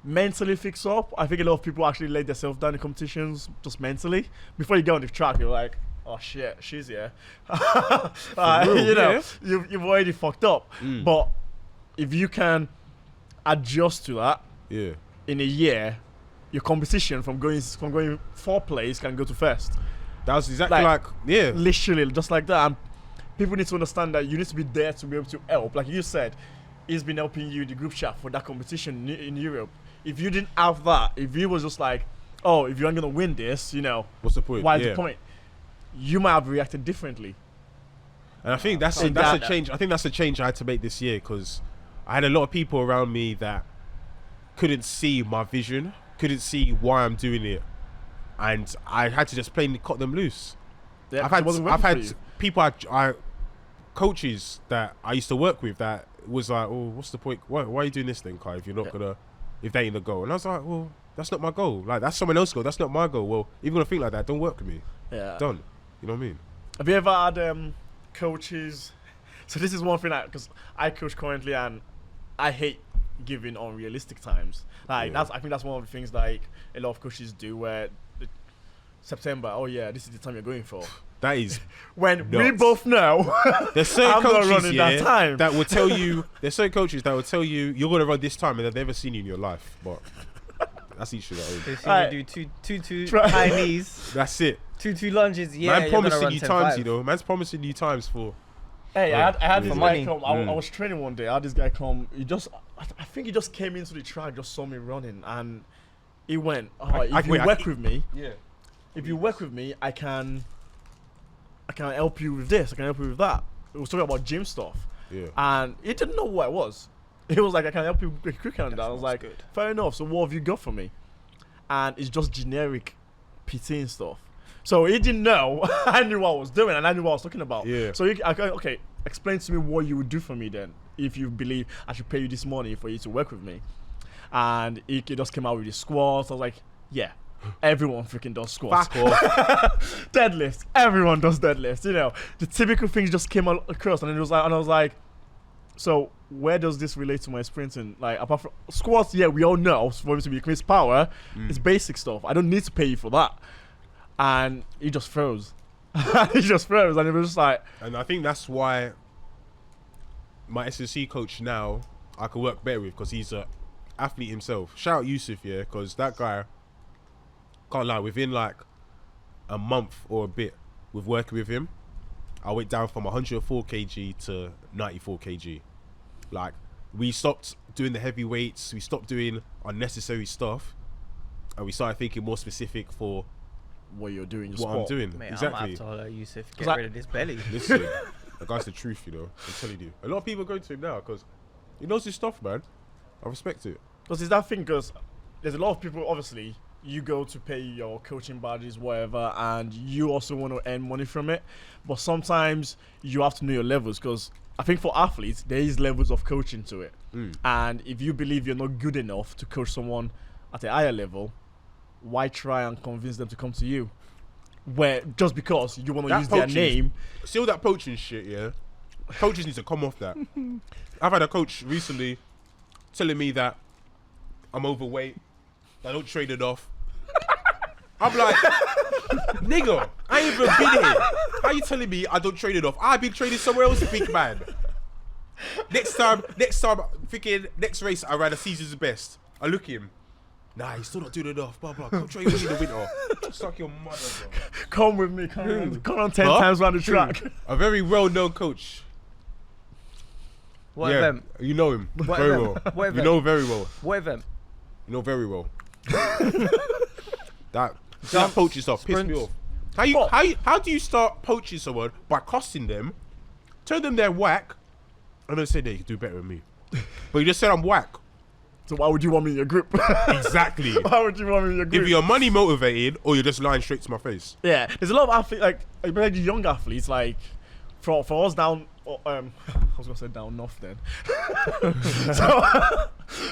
mentally fix up. I think a lot of people actually let themselves down in competitions just mentally. Before you get on the track, you're like, oh shit, she's here. You've already fucked up. But if you can adjust to that, in a year, your competition from going 4th place can go to first. That was exactly like literally just like that. And people need to understand that you need to be there to be able to help. Like you said, he's been helping you in the group chat for that competition in Europe. If you didn't have that, if you was just like, oh, if you aren't gonna win this, you know, what's the point? Why is the point? You might have reacted differently. And I think that's a change. I think that's a change I had to make this year, because I had a lot of people around me that couldn't see my vision, couldn't see why I'm doing it, and I had to just plainly cut them loose. Yeah, I've had people, coaches that I used to work with that was like, oh, what's the point? Why are you doing this then, Kai? If you're not gonna, if that ain't the goal. And I was like, well, that's not my goal. Like, that's someone else's goal. That's not my goal. Well, if you're gonna think like that, don't work with me. Yeah. Done. You know what I mean? Have you ever had coaches? So this is one thing because I coach currently, and I hate giving unrealistic times. Like I think that's one of the things like a lot of coaches do, where September. Oh yeah, this is the time you're going for. That is When we nuts. both know There's certain I'm not coaches running that time. that will tell you. There's certain coaches that will tell you you're gonna run this time and they've never seen you in your life. But that's each of their own. They've seen Alright. you do two Try- high knees, That's it. two lunges. Yeah, Man you're gonna promising run you 10.5. times, you know. Man's promising you times for. Hey, Yeah. I had For this money. guy come. I was training one day. I had this guy come. I think he just came into the track, just saw me running, and he went, "Oh, if you work with me, Yeah. if you work with me, I can help you with this. I can help you with that." It was talking about gym stuff, Yeah. and he didn't know what it was. He was like, "I can help you quicker than that." I was That's like, good. "Fair enough. So what have you got for me?" And it's just generic PT and stuff. So he didn't know. I knew what I was doing, and I knew what I was talking about. Yeah. So okay, explain to me what you would do for me then, if you believe I should pay you this money for you to work with me. And he just came out with his squats. I was like, yeah, everyone freaking does squats. Back off. Deadlifts, everyone does deadlifts. You know, the typical things just came across, and I was like, so where does this relate to my sprinting? Like, apart from squats, yeah, we all know for me to increase power, it's basic stuff. I don't need to pay you for that. And he just froze. He just froze, and it was just like, And I think that's why my SSC coach now I can work better with, because he's a athlete himself. Shout out Yusuf, yeah, because that guy, can't lie, within like a month or a bit with working with him, I went down from 104 kg to 94 kg. Like, we stopped doing the heavy weights, we stopped doing unnecessary stuff, and we started thinking more specific for what you're doing, your what sport. I'm doing. Mate, Exactly. I'm gonna have to holler at Yusuf. Get 'Cause I- rid of this belly. Listen, the guy's the truth, you know. I'm telling you. A lot of people are going to him now because he knows his stuff, man. I respect it. Because it's that thing, because there's a lot of people, obviously, you go to pay your coaching badges, whatever, and you also want to earn money from it. But sometimes you have to know your levels, because I think for athletes, there is levels of coaching to it. And if you believe you're not good enough to coach someone at a higher level, why try and convince them to come to you? Where just because you want to That use their poaching- name. See all that poaching shit, yeah? Coaches need to come off that. I've had a coach recently telling me that I'm overweight, I don't trade it off. I'm like, nigga, I ain't even been here. How you telling me I don't trade it off? I've been trading somewhere else, big man. Next time, freaking next race, I ran a season's best. I look at him. Nah, he's still not doing enough. Blah blah. Come train with me in the winter. Suck your mother, bro. Come with me, come on 10 Huh? times around the track. A very well-known coach. What yeah, event? you know him What very event? well. What You event? know very well. What event? You know very well. that poaching stuff pissed me sprints. off. How do you start poaching someone by cussing them, tell them they're whack, and then say they can do better than me? But you just said I'm whack. So why would you want me in your group? Exactly. Why would you want me in your group? If you're money motivated, or you're just lying straight to my face. Yeah, there's a lot of athletes, like the young athletes, like for us down, I was gonna say down north then. So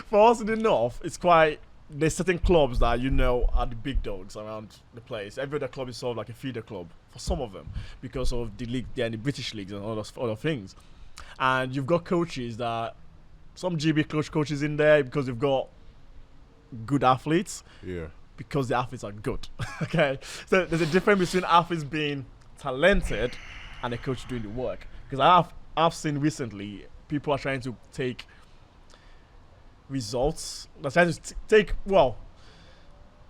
for us in the north, it's quite. There's certain clubs that you know are the big dogs around the place. Every other club is sort of like a feeder club for some of them because of the league, they're in the British leagues and all those other things. And you've got coaches that some GB coaches in there because they've got good athletes. Yeah. Because the athletes are good. Okay, so there's a difference between athletes being talented and a coach doing the work. Because I've seen recently people are trying to take results. They're trying to take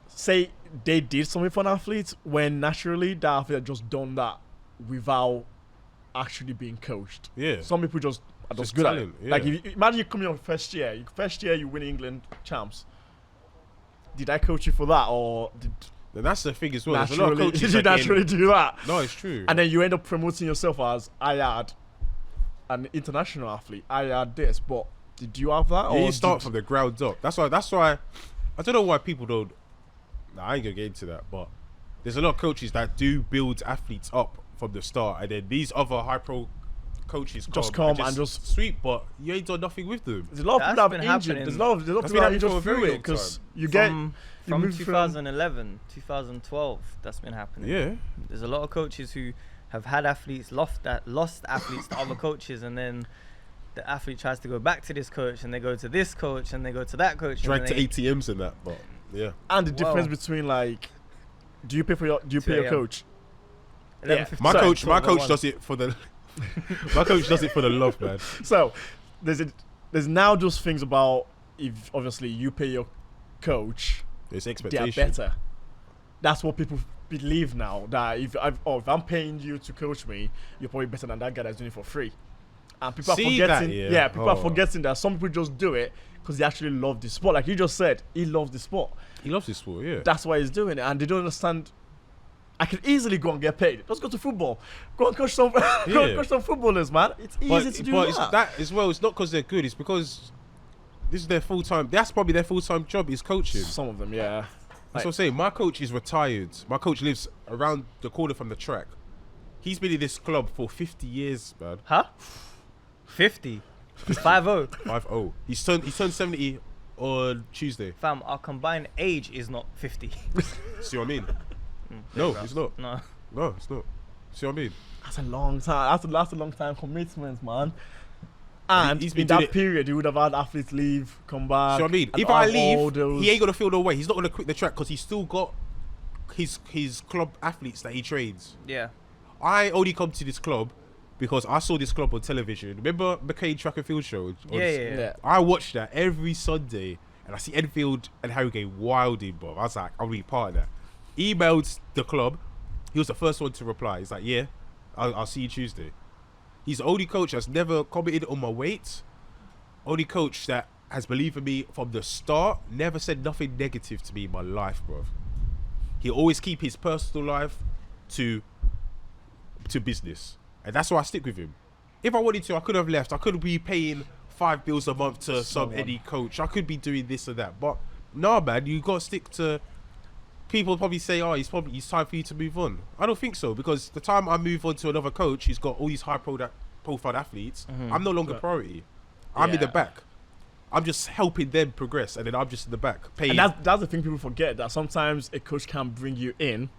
say they did something for an athlete when naturally the athlete had just done that without actually being coached. Yeah. Some people just are just Just good talent, at it. yeah. Like if imagine you come in your first year you win England champs. Did I coach you for that, or did And that's the thing as well. There's a lot of naturally, coaches did you that get- naturally do that? No, it's true. And then you end up promoting yourself as I had an international athlete. I had this, but did you have that? You Or need to start did- from the ground up. That's why I don't know why people don't. Nah, I ain't gonna get into that, but there's a lot of coaches that do build athletes up from the start, and then these other high pro coaches Just come and just- sweep, but you ain't done nothing with them. There's a lot of That's people that been have injured. happening. There's a lot of That's people been that happening injured for a very through long it because time. you get From you move 2011, 2012, that's been happening. Yeah, There's a lot of coaches who have had athletes lost athletes to other coaches, and then the athlete tries to go back to this coach, and they go to this coach, and they go to that coach. dragged and to they, ATMs and that, but yeah, and the difference Wow. between like Do you pay for your? Do you 2 pay your a.m. coach? 11:57. My coach Twelve does it for the. My coach does it for the love, man. So there's now those things about if obviously you pay your coach, It's they are expectation. better. That's what people believe now. That if I'm paying you to coach me, you're probably better than that guy that's doing it for free. And people See are that, forgetting. yeah. People are Oh. forgetting that some people just do it because they actually love the sport. Like you just said, he loves the sport. He loves this sport, yeah. That's why he's doing it, and they don't understand. I can easily go and get paid. Let's go to football. Go and coach some. Go and Yeah. coach some footballers, man. It's easy to do but that. it's that as well. It's not because they're good. It's because this is their full time. That's probably their full time job is coaching. Some of them, yeah. That's what I'm saying. My coach is retired. My coach lives around the corner from the track. He's been in this club for 50 years, man. Huh? 50. 50. 5-0. He's turned 70 on Tuesday. Fam, our combined age is not 50. See what I mean? No, bro. it's not. No. No, it's not. See what I mean? That's a long time. That's a long time commitment, man. And He's been in doing that it- period, you would have had athletes leave, come back. See what I mean? and If I have all leave, those- he ain't gonna feel no way. He's not gonna quit the track because he's still got his club athletes that he trains. Yeah. I only come to this club because I saw this club on television. Remember McCain Track and Field Show? Yeah. I watch that every Sunday, and I see Enfield and Harrogate wilding, bro. I was like, I'll be part of that. Emailed the club. He was the first one to reply. He's like, yeah, I'll see you Tuesday. He's the only coach that's never commented on my weight. Only coach that has believed in me from the start. Never said nothing negative to me in my life, bro. He always keep his personal life to business, and that's why I stick with him. If I wanted to, I could have left. I could be paying 5 bills a month to any coach. I could be doing this or that, but nah, man, you got to stick to. People probably say, "Oh, it's time for you to move on." I don't think so, because the time I move on to another coach who's got all these high profile athletes, I'm no longer priority. I'm in the Yeah. back. I'm just helping them progress, and then I'm just in the back paying. And that's the thing people forget, that sometimes a coach can bring you in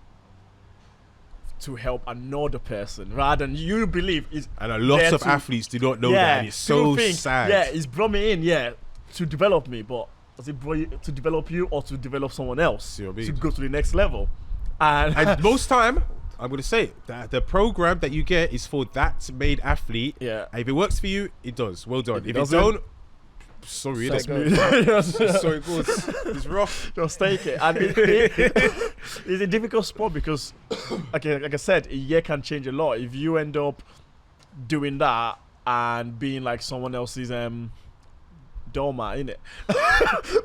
to help another person rather than you believe is. And a lot there of to- athletes do not know that. And it's so people think, sad. Yeah, he's brought me in, to develop me, but does it brought you to develop you or to develop someone else See what I mean? to go to the next level? And most time, I'm going to say it, that the program that you get is for that main athlete. Yeah. And if it works for you, it does. Well done. If it If it doesn't, don't, sorry, Just innit? So it goes. It's rough. take it. And it's a difficult sport because, like I said, a year can change a lot. If you end up doing that and being like someone else's doormat, innit?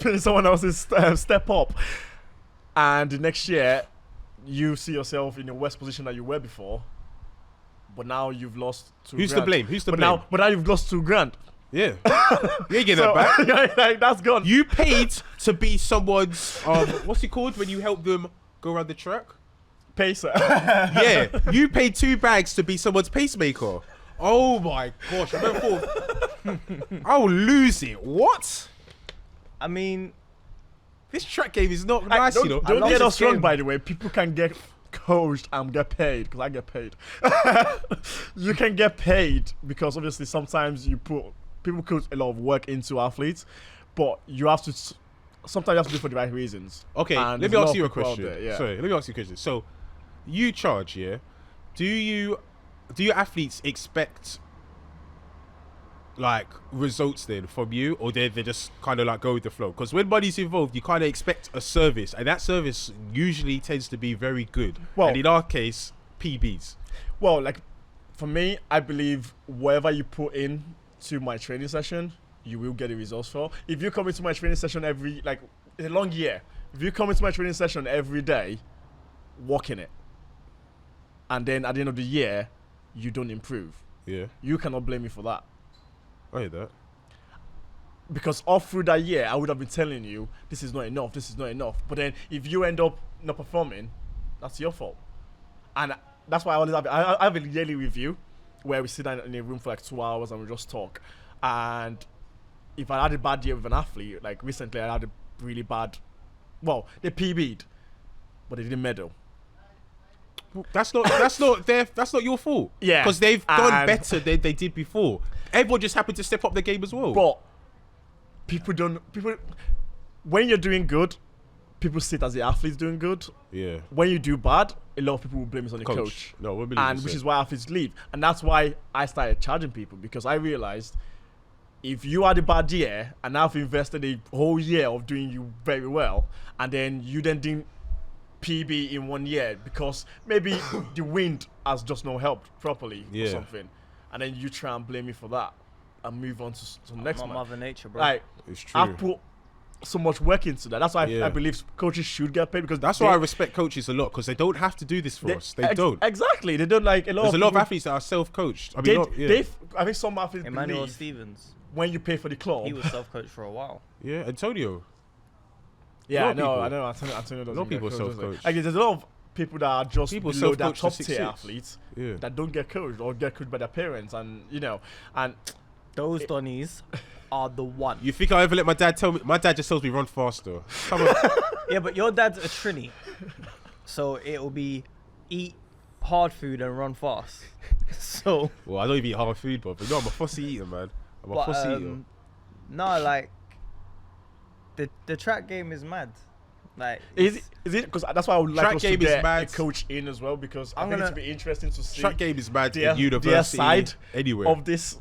Being someone else's step up, and the next year you see yourself in the worst position that you were before, but now you've lost 2 Who's to grand. blame? Who's to But blame? now you've lost 2 grand. Yeah. You ain't getting that back. Like, that's gone. You paid to be someone's, what's it called when you help them go around the track? Pacer. Yeah. You paid 2 bags to be someone's pacemaker. Oh my gosh. I remember I'll lose it. What? I mean, This track game is not nice, don't you know. don't love get this us wrong, game. by the way. People can get coached and get paid because I get paid. You can get paid because obviously sometimes people put a lot of work into athletes, but you have to. Sometimes you have to do it for the right reasons. Okay, And let there's me a lot ask of you a people out question. there, yeah. Sorry, let me ask you a question. So, you charge, yeah? Do your athletes expect like results then from you, or they just kind of like go with the flow? Because when money's involved, you kind of expect a service, and that service usually tends to be very good. Well- and in our case, PBs. Well, like for me, I believe whatever you put in to my training session, you will get the results for. If you come into my training session it's a long year. If you come into my training session every day, work in it, and then at the end of the year, you don't improve, Yeah, you cannot blame me for that. I hear that. Because all through that year, I would have been telling you, this is not enough, this is not enough. But then if you end up not performing, that's your fault. And that's why I always I have a yearly review where we sit down in a room for like 2 hours and we just talk. And if I had a bad year with an athlete, like recently I had a really bad, they PB'd, but they didn't medal. That's not your fault. Yeah, because they've done and- better than they did before. Everyone just happened to step up the game as well. But people when you're doing good, people see it as the athletes doing good. Yeah. When you do bad, a lot of people will blame it on the coach. No, we're And which is why athletes leave. And that's why I started charging people, because I realized if you had a bad year and I've invested a whole year of doing you very well, and then you then didn't PB in 1 year because maybe the wind has just not helped properly or something, and then you try and blame me for that and move on to the next one. Mother Nature, bro. It's true. I put so much work into that. That's why I believe coaches should get paid, because that's why I respect coaches a lot, because they don't have to do this for us. They don't. Exactly. They don't like a lot. There's a lot of athletes that are self-coached. I mean, I think some athletes Emmanuel believe Stevens. when you pay for the club, He was self-coached for a while. Yeah, Antonio. Yeah, I people. know. Antonio doesn't. A lot of people get coached, self-coach. Like, there's a lot of people that are just People below that self-coach top to tier 6'6". athletes Yeah. that don't get coached or get coached by their parents, and and Those Donnies are the one. You think I ever let my dad tell me? My dad just tells me run faster. Come on. Yeah, but your dad's a Trini, so it'll be eat hard food and run fast. So. Well, I don't even eat hard food, but no, I'm a fussy eater, man. I'm a fussy eater. No, like the track game is mad. Like, is it? Because that's why I would like Track us to game is get mad. a coach in as well, because I think it'd be interesting to see Track game is mad their in university. their side anywhere. of this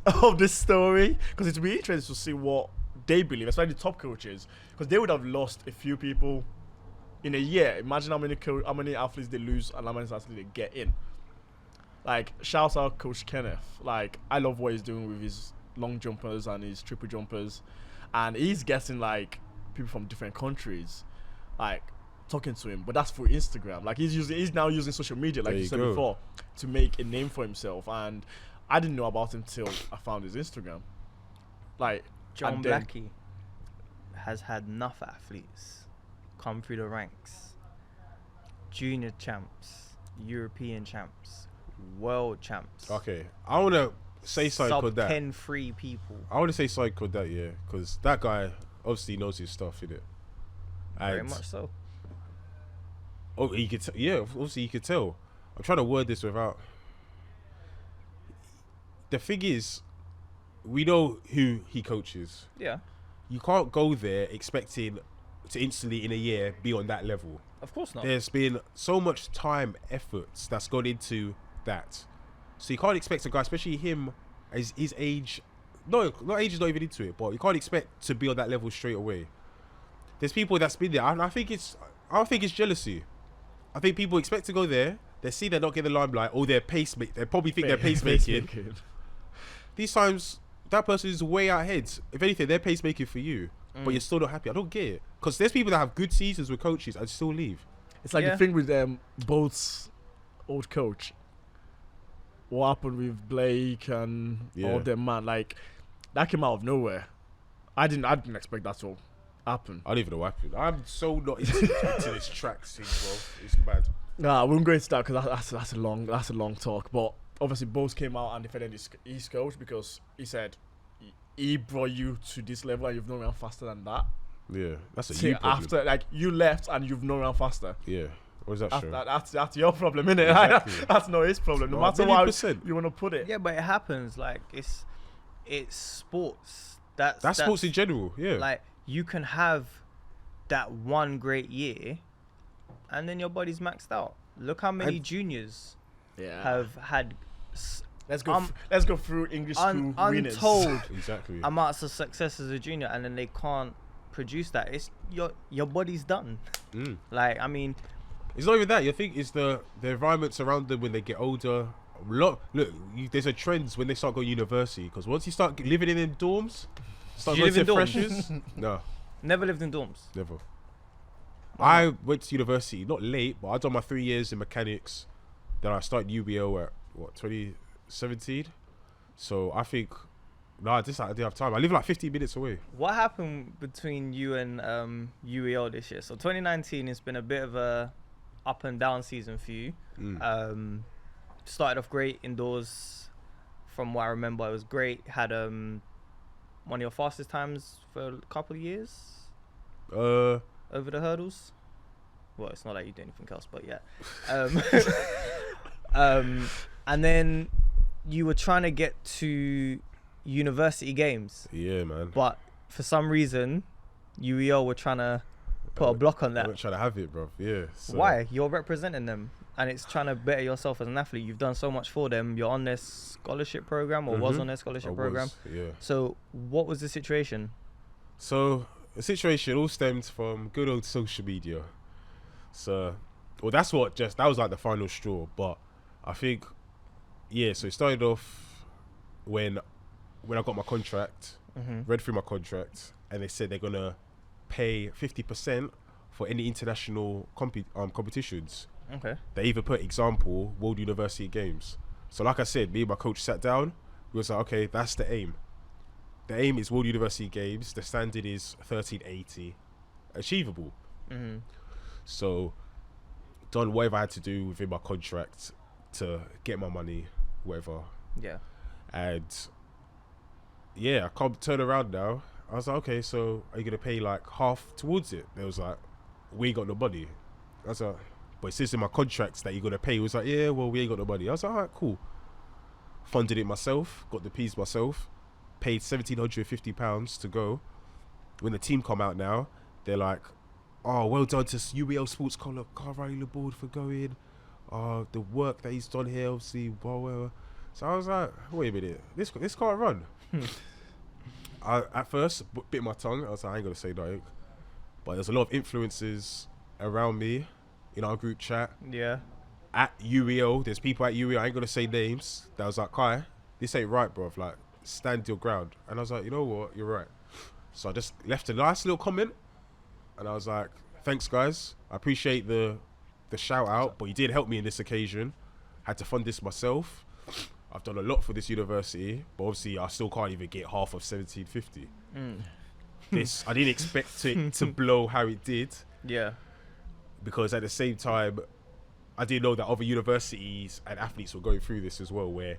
story, because it'd be interesting to see what they believe, especially the top coaches, because they would have lost a few people in a year. Imagine how many athletes they lose and how many athletes they get in. Like, shout out Coach Kenneth. Like, I love what he's doing with his long jumpers and his triple jumpers, and he's getting like people from different countries like talking to him, but that's through Instagram. Like, he's now using social media, like you said before, to make a name for himself. And I didn't know about him till I found his Instagram. Like, John Blackie has had enough athletes come through the ranks. Junior champs, European champs, world champs. Okay, I want to say something called that. Sub 10-3 people. I want to say something called that, yeah, because that guy obviously knows his stuff, innit? Very much so. Oh, you could obviously you could tell. I'm trying to word this without. The thing is, we know who he coaches. Yeah. You can't go there expecting to instantly in a year be on that level. Of course not. There's been so much time, efforts that's gone into that. So you can't expect a guy, especially him, as his age. No, not age is not even into it, but you can't expect to be on that level straight away. There's people that's been there, and I don't think it's jealousy. I think people expect to go there. They see they're not getting the limelight, or they're pacemaking. They probably think they're pacemaking. These times, that person is way ahead. If anything, they're pacemaking for you, but you're still not happy. I don't get it, because there's people that have good seasons with coaches and still leave. It's like the thing with Bolt's old coach. What happened with Blake and all them, man? Like, that came out of nowhere. I didn't expect that to happen. I don't even know what happened. I'm so not into this track scene, bro. It's mad. Nah, we won't go into that because that's a long talk. But obviously, Bolt came out and defended his coach, because he said he brought you to this level and you've not run faster than that. Yeah, that's a you problem. After, like, you left and you've not run faster. Yeah. What does that show? That's your problem, innit? Exactly. That's not his problem. No matter how you want to put it. Yeah, but it happens. Like, it's sports. That's sports in general. Yeah. Like, you can have that one great year, and then your body's maxed out. Look how many juniors have had. Let's go through English school winners. Untold exactly amounts of success as a junior, and then they can't produce that. It's your body's done. Like, I mean, it's not even that. You think it's the environments around them when they get older. Look, there's a trend when they start going to university, because once you start living in them dorms, start you going live to in dorms? freshers. No, never lived in dorms. never. I went to university not late, but I done my 3 years in mechanics. Then I started UBO at 2017. So I think I didn't have time. I live like 15 minutes away. What happened between you and UEL this year? So 2019 has been a bit of a up and down season for you. Started off great indoors. From what I remember, it was great. Had one of your fastest times for a couple of years over the hurdles. Well, it's not like you do anything else, but yeah. And then you were trying to get to university games. Yeah, man. But for some reason, UEL were trying to put a block on I'm that. not trying to have it, bro. Yeah. So. Why? You're representing them, and it's trying to better yourself as an athlete. You've done so much for them. You're on their scholarship program, or was on their scholarship program. Yeah. So, what was the situation? So the situation all stemmed from good old social media. So, well, that was like the final straw. But I think, yeah. So it started off when I got my contract, read through my contract, and they said they're gonna pay 50% for any international competitions. Okay. They even put example World University Games. So like I said, me and my coach sat down. We was like, okay, that's the aim. The aim is World University Games. The standard is 1380, achievable. So done whatever I had to do within my contract to get my money, whatever. Yeah. And yeah, I can't turn around now. I was like, okay, so are you gonna pay like half towards it? They was like, we ain't got no money. I was like, but it says in my contracts that you're gonna pay. It was like, yeah, well, we ain't got no money. I was like, all right, cool. Funded it myself, got the P's myself, paid £1,750 to go. When the team come out now, they're like, oh, well done to UEL Sports Collar, KHAI board for going. The work that he's done here, obviously, blah. So I was like, wait a minute, this can't run. I at first bit my tongue. I was like, I ain't gonna say nothing. But there's a lot of influences around me in our group chat. Yeah. At UEL, there's people at UEL, I ain't gonna say names, that was like, Kai, this ain't right, bro. Like, stand your ground. And I was like, you know what, you're right. So I just left a nice little comment, and I was like, thanks guys, I appreciate the shout out, but you did help me in this occasion. Had to fund this myself. I've done a lot for this university, but obviously I still can't even get half of 1750. This, I didn't expect it to blow how it did. Yeah. Because at the same time, I didn't know that other universities and athletes were going through this as well, where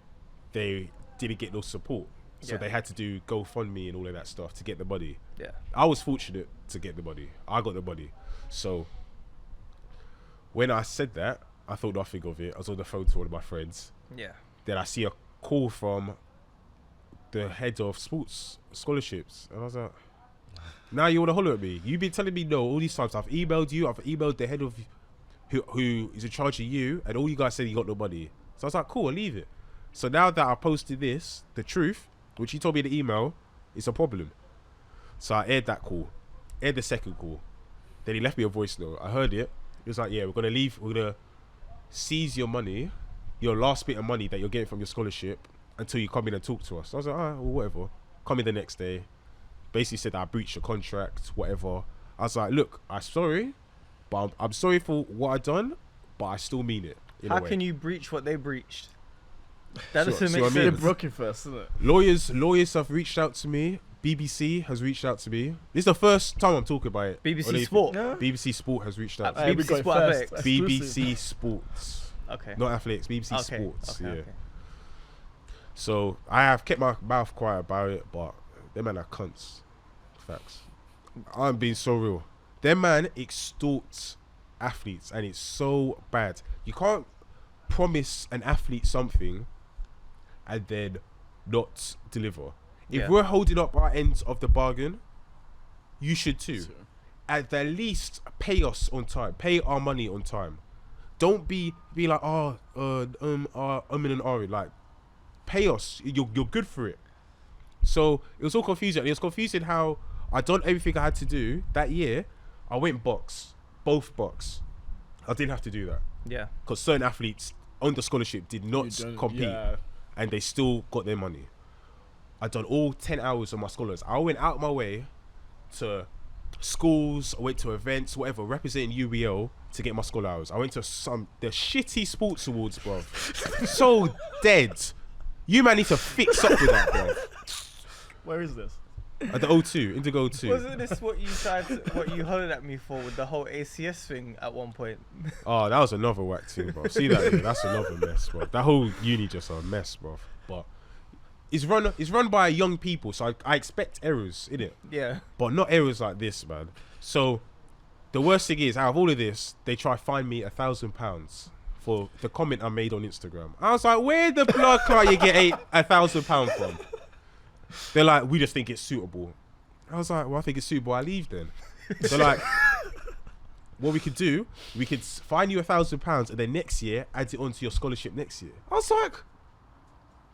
they didn't get no support. So they had to do GoFundMe and all of that stuff to get the money. Yeah. I was fortunate to get the money. I got the money. So when I said that, I thought nothing of it. I was on the phone to one of my friends. Yeah. Then I see a call from the head of sports scholarships. And I was like, now you want to holler at me? You've been telling me no all these times. I've emailed you. I've emailed the head of who is in charge of you. And all you guys said you got no money. So I was like, cool, I'll leave it. So now that I posted this, the truth, which he told me in the email, is a problem. So I aired that call. Aired the second call. Then he left me a voice note. I heard it. He was like, yeah, we're going to leave. We're going to seize your money, your last bit of money that you're getting from your scholarship, until you come in and talk to us. So I was like, all right, well, whatever. Come in the next day. Basically said that I breached your contract, whatever. I was like, look, I'm sorry, but I'm sorry for what I done, but I still mean it. How can you breach what they breached? That See doesn't make what I sense. mean? They're broken first, isn't it? Lawyers have reached out to me. BBC has reached out to me. This is the first time I'm talking about it. BBC Sport. Yeah. BBC Sport has reached out to We me. BBC got it Sport first. Athletics. BBC Sports. Okay. Not athletics, BBC Okay. Sports. Okay. Yeah. Okay. So I have kept my mouth quiet about it, but them man are cunts. Facts. I'm being so real. Them man extorts athletes, and it's so bad. You can't promise an athlete something and then not deliver. If Yeah. we're holding up our ends of the bargain, you should too. At the least, pay us on time. Pay our money on time. Don't be like, and Ari. Like, pay us. You're good for it. So it was all confusing. It was confusing how I done everything I had to do that year. I went box, both box. I didn't have to do that Yeah. because certain athletes on the scholarship did not compete, Yeah. and they still got their money. I done all 10 hours of my scholars. I went out my way to schools, I went to events, whatever, representing UEL to get my scholar hours. I went to the shitty sports awards, bro. So dead. You man need to fix up with that, bro. Where is this? At the O2, Indigo O2. Wasn't this what you hollered at me for with the whole ACS thing at one point? Oh, that was another whack thing, bro. See that? Yeah, that's another mess, bro. That whole uni just a mess, bro. But it's run by young people, so I expect errors in it. Yeah. But not errors like this, man. So the worst thing is, out of all of this, they try to find me £1,000 for the comment I made on Instagram. I was like, where the blood clot you get £1,000 from? They're like, we just think it's suitable. I was like, well, I think it's suitable. I leave then. So like, what we could do, we could fine you £1,000 and then next year add it onto your scholarship next year. I was like,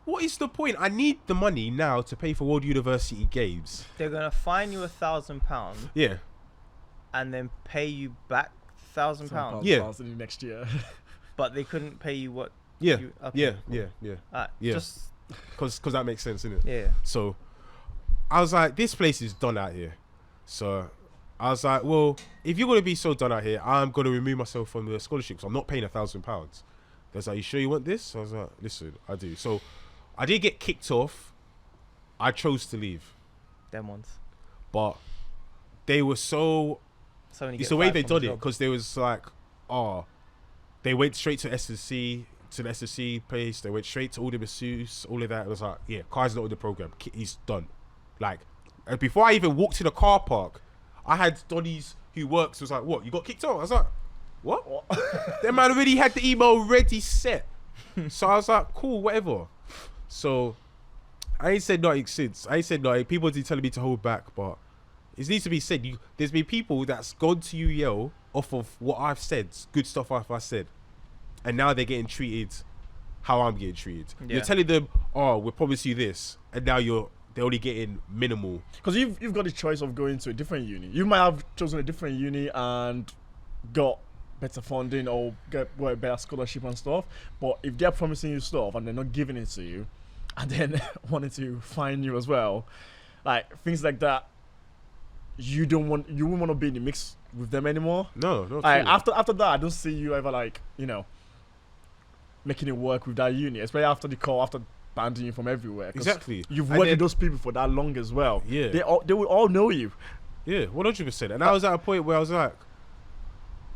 what is the point? I need the money now to pay for World University Games. They're gonna fine you £1,000 Yeah. and then pay you back £1,000. Yeah. Next year. But they couldn't pay you what? Yeah. You, okay, Yeah. cool. Yeah. Just Because that makes sense, innit? yeah. So I was like, this place is done out here. So I was like, well, if you're going to be so done out here, I'm going to remove myself from the scholarship. So I'm not paying £1,000. They was like, you sure you want this? I was like, listen, I do. So I did get kicked off. I chose to leave. Them ones. But they were so... So when you It's get the way fired they from done the it. job. Because they was like, they went straight to SSC, to the SSC place. They went straight to all the masseuse, all of that. It was like, yeah, Kai's not in the program. He's done. Like, before I even walked to the car park, I had Donnie's who works was like, what, you got kicked out? I was like, what? That man already had the email ready set. So I was like, cool, whatever. So I ain't said nothing since. I ain't said nothing. People have been telling me to hold back, but it needs to be said. There's been people that's gone to UEL off of what I've said, good stuff I've said, and now they're getting treated how I'm getting treated. Yeah. You're telling them, oh, we promise you this, and now they're only getting minimal. Because you've got the choice of going to a different uni. You might have chosen a different uni and got better funding or get a better scholarship and stuff. But if they're promising you stuff and they're not giving it to you, and then wanting to fine you as well, like things like that, you wouldn't want to be in the mix with them anymore. No, not Like, true. after that, I don't see you ever making it work with that uni, especially after the call, after banning you from everywhere. 'Cause Exactly. you've And worked then- with those people for that long as well. Yeah. They will all know you. Yeah, 100%. And I was at a point where I was like,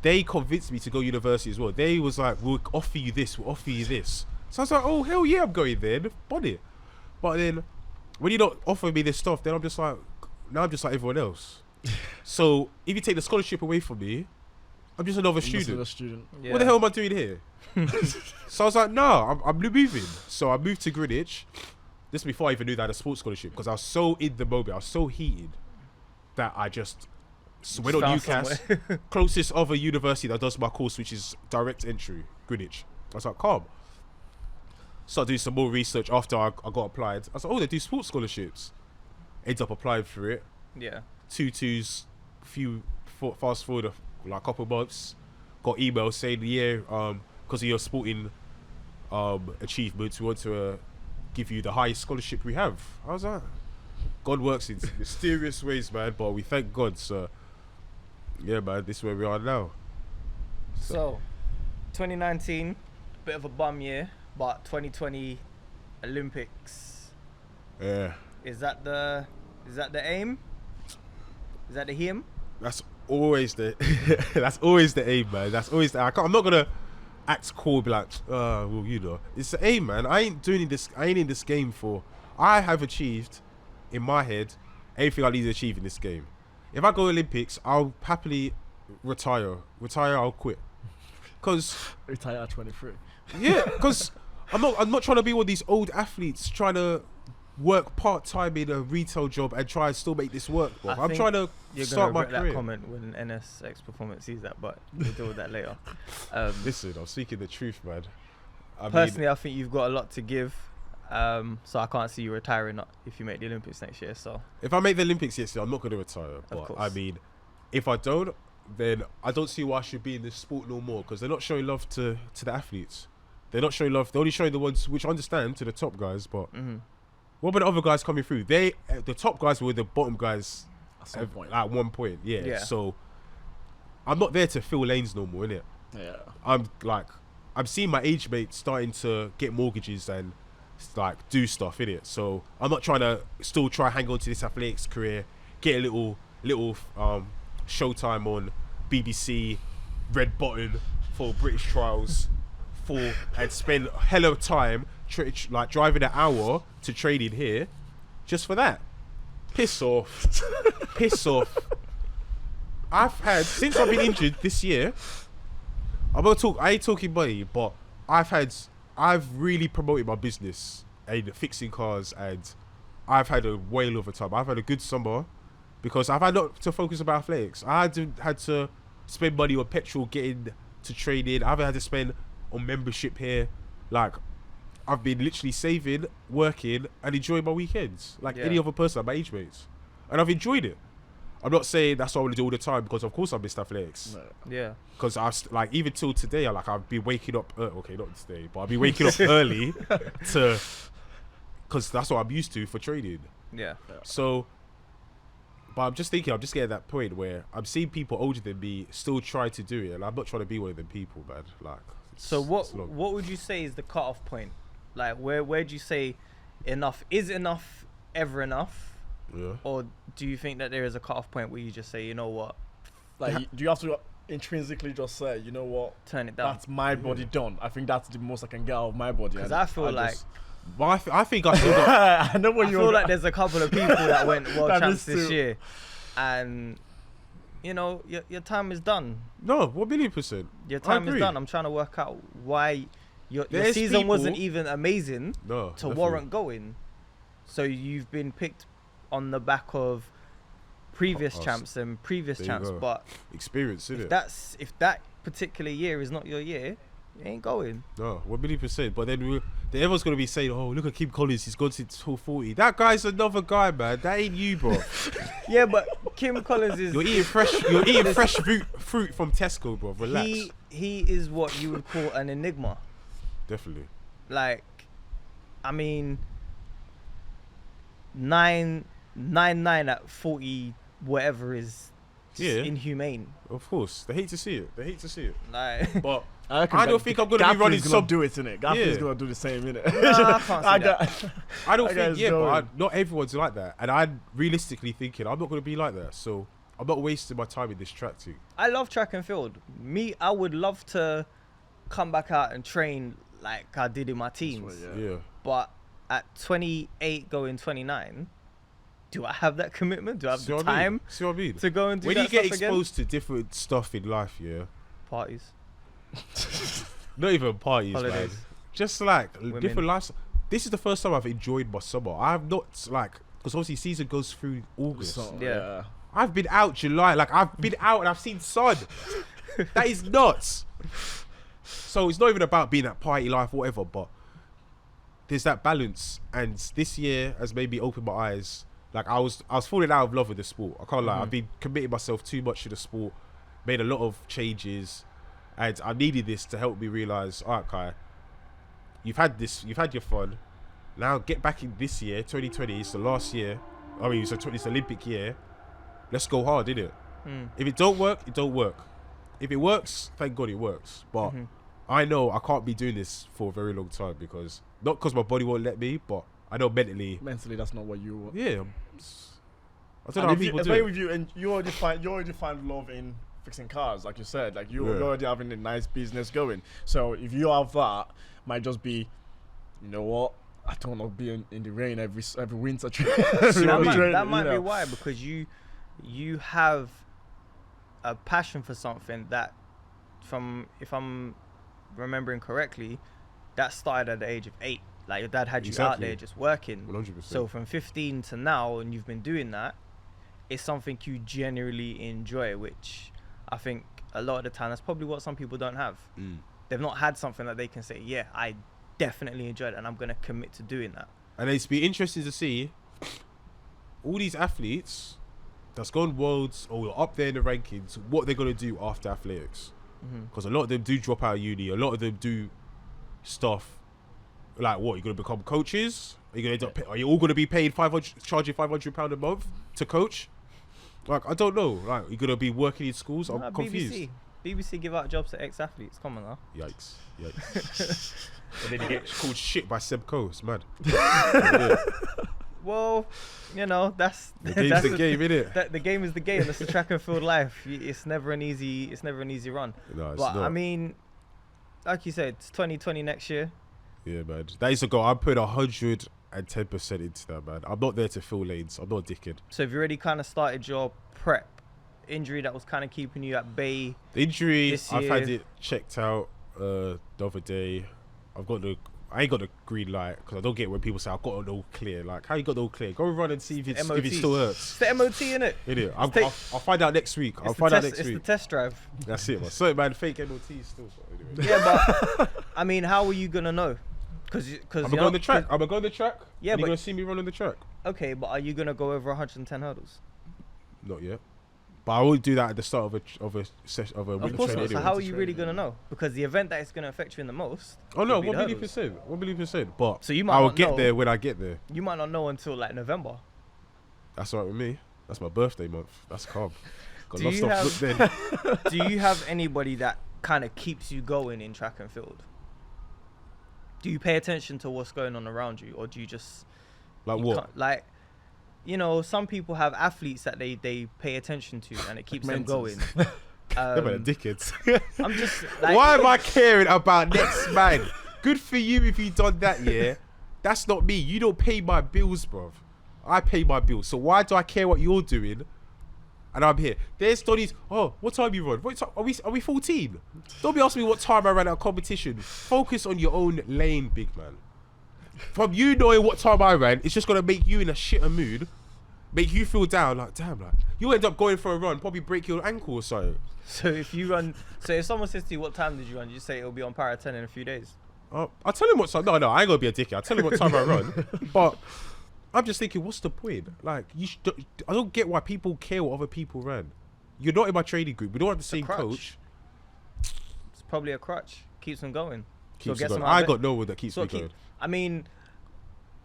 they convinced me to go university as well. They was like, we'll offer you this, we'll offer you this. So I was like, oh, hell yeah, I'm going there. Bought it. But then, when you don't offer me this stuff, then I'm just like everyone else. So, if you take the scholarship away from me, I'm just another Just student. a student. Yeah. What the hell am I doing here? So I was like, no, I'm moving. So I moved to Greenwich. This before I even knew that I had a sports scholarship, because I was so in the moment, I was so heated that I just went on found UCAS, closest other university that does my course, which is direct entry, Greenwich. I was like, calm. Started doing some more research after I got applied. I was like, oh, they do sports scholarships. Ended up applying for it. Yeah. Fast forward a couple of months, got emails saying, yeah, because of your sporting achievements, we want to give you the highest scholarship we have. I was like, God works in mysterious ways, man, but we thank God. So yeah, man, this is where we are now. So 2019, bit of a bum year, but 2020 Olympics, Yeah, is that the aim? Is that the aim? that's always the aim, man. That's always I'm not gonna act cool, be like, well, you know, it's the aim, man. I ain't in this game for. I have achieved in my head everything I need to achieve in this game. If I go Olympics, I'll happily retire. I'll quit. Cause Retire at 23. yeah, cause I'm not trying to be one of these old athletes trying to work part-time in a retail job and try and still make this work, bro. I'm trying to You're start gonna my regret career. that comment when NSX Performance sees that, but we'll deal with that later. Listen, I'm speaking the truth, man. Personally, I think you've got a lot to give, so I can't see you retiring if you make the Olympics next year. So if I make the Olympics, yes, I'm not going to retire. But course. I mean, if I don't, then I don't see why I should be in this sport no more, because they're not showing love to the athletes. They're not showing love. They're only showing the ones which I understand to the top guys. But what about the other guys coming through? The top guys were the bottom guys At some point. at one point. Yeah. Yeah. So I'm not there to fill lanes no more, innit? Yeah. I'm seeing my age mates starting to get mortgages and like do stuff in it. So I'm not trying to still hang on to this athletics career, get a little showtime on BBC, Red Button for British trials, and spend a hell of time like driving an hour to training here, just for that. Piss off. Piss off. Since I've been injured this year, I ain't talking money, but I've really promoted my business and fixing cars, and I've had a whale of a time. I've had a good summer because I've had not to focus about athletics. I had to spend money on petrol getting to training. I haven't had to spend on membership here. Like, I've been literally saving, working, and enjoying my weekends like any other person, my age mates, and I've enjoyed it. I'm not saying that's what I want to do all the time, because of course I missed athletics. No. Yeah. Because like even till today, I've been waking up. Okay, not today, but I've been waking up early because that's what I'm used to for training. Yeah. So, but I'm just thinking, I'm just getting that point where I'm seeing people older than me still try to do it, and I'm not trying to be one of them people, man. Like, so what would you say is the cutoff point? Like, where do you say enough is enough ever enough? Yeah. Or do you think that there is a cutoff point where you just say, you know what, Like, do you have to intrinsically just say, you know what, turn it down? that's my body done. I think that's the most I can get out of my body. Because I feel like But I think I still got. I know what I you're. feel like there's a couple of people that went world That champs is this true. year, and you know your time is done. No, 1,000,000%. Your I time is agree. done. I'm trying to work out why your There's season wasn't people- even amazing No. to definitely. warrant going. So you've been picked on the back of previous Us. champs and previous There you champs, go. but Experience, if innit? if that particular year is not your year, you ain't going. No, 1,000,000%. But then everyone's gonna be saying, "Oh, look at Kim Collins. He's gone to 40. That guy's another guy, man. That ain't you, bro. Yeah, but Kim Collins is You're eating fresh. You're eating fresh fruit from Tesco, bro. Relax. he is what you would call an enigma. Definitely. Like, I mean, 9 at 40 whatever is just Yeah. inhumane. Of course, they hate to see it. Like, But I don't think I'm gonna be running gonna some. do it, innit? Gaffney's Yeah. gonna do the same, innit? Nah, I can't see that. I don't That think. guy's Yeah, going. but not everyone's like that. And I'm realistically thinking I'm not gonna be like that. So I'm not wasting my time in this track thing. I love track and field. I would love to come back out and train like I did in my teens. Yeah. Yeah. But at 28 going 29, do I have that commitment? Do I have See the what I mean? time See what I mean? to go and do When that you get stuff again? exposed to different stuff in life, yeah. Parties, Not even parties, man. holidays. Just like Women. different lives. This is the first time I've enjoyed my summer. I have not because obviously season goes through August. So, Yeah. I've been out July. Like I've been out and I've seen sun. That is nuts. So it's not even about being at party life, or whatever. But there's that balance, and this year has made me open my eyes. Like I was falling out of love with the sport. I can't lie. I've been committing myself too much to the sport. Made a lot of changes, and I needed this to help me realize. All right, Kai, you've had your fun. Now get back in this year, 2020. It's the last year. I mean, it's Olympic year. Let's go hard, innit? If it don't work, it don't work. If it works, thank God it works. But I know I can't be doing this for a very long time not because my body won't let me, but I know mentally. Mentally, that's not what you want. Yeah, I don't know how people do Especially it. with you, and you already find love in fixing cars, like you said. Like you're already having a nice business going. So if you have that, might just be, you know what? I don't want to be in the rain every winter. That might be why, because you have a passion for something that, if I'm remembering correctly, that started at the age of 8. Like your dad had you out Exactly. there just working. 100%. So from 15 to now, and you've been doing that, it's something you genuinely enjoy, which I think a lot of the time that's probably what some people don't have. They've not had something that they can say, yeah, I definitely enjoyed it and I'm going to commit to doing that. And it's be interesting to see all these athletes that's gone worlds or up there in the rankings, what they're going to do after athletics. Because a lot of them do drop out of uni. A lot of them do stuff like, what, you're going to become coaches? Are you all going to be paid charging £500 a month to coach? Like, I don't know. Like, you're going to be working in schools? I'm confused. BBC give out jobs to ex-athletes. Come on now. Yikes. And then you get called shit by Seb Coe. It's mad. Yeah. Well, you know, that's The game's the game, innit? The game is the game. That's the track and field life. It's never an easy run. No, it's But not. I mean, like you said, it's 2020 next year. Yeah, man. That is a goal. I'm putting 110% into that, man. I'm not there to fill lanes. I'm not a dickhead. So have you already kind of started your prep? Injury that was kind of keeping you at bay. The injury, This I've had year- it checked out the other day. I've got the I ain't got the green light because I don't get when people say I've got an all clear. Like, how you got the all clear? Go run and see if it still hurts. It's the MOT, innit? Innit? I'll find out next week. I'll find out next week. It's the test drive. That's it, man. So, man, fake MOT still. So anyway. Yeah, but I mean, how are you gonna know? Because I'm gonna go on the track. I'm gonna go on the track. Yeah, and but you're gonna see me run on the track. Okay, but are you gonna go over 110 hurdles? Not yet. But I will do that at the start of a session of a Of course not. So how are you really gonna know? Because the event that is gonna affect you in the most. Oh no, will be the 1,000,000%. But so you might I will not get know. there when I get there. You might not know until like November. That's all right with me. That's my birthday month. That's calm. Got Do lost you off have- then. Do you have anybody that kind of keeps you going in track and field? Do you pay attention to what's going on around you, or do you just Like you what? can't- like, you know, some people have athletes that they pay attention to, and it keeps them going. They're better dickheads. I'm just like, Why am I caring about next man? Good for you if you done that, yeah. That's not me. You don't pay my bills, bruv. I pay my bills. So why do I care what you're doing? And I'm here. There's studies. Oh, what time you run? What time, are we 14? Don't be asking me what time I ran at competition. Focus on your own lane, big man. From you knowing what time I ran, it's just gonna make you in a shitter mood, make you feel down. Like, damn, like you end up going for a run, probably break your ankle or something. so if you run, so if someone says to you, what time did you run? You say it'll be on Para 10 in a few days. I'll tell him what time. No, I ain't gonna be a dickhead. I'll tell him what time I run. But I'm just thinking, what's the point? Like, I don't get why people care what other people ran. You're not in my training group. We don't have the same crutch. coach. It's probably a crutch. Keeps them going. Keeps get me some going. out I of got no one that keeps So me going. I mean,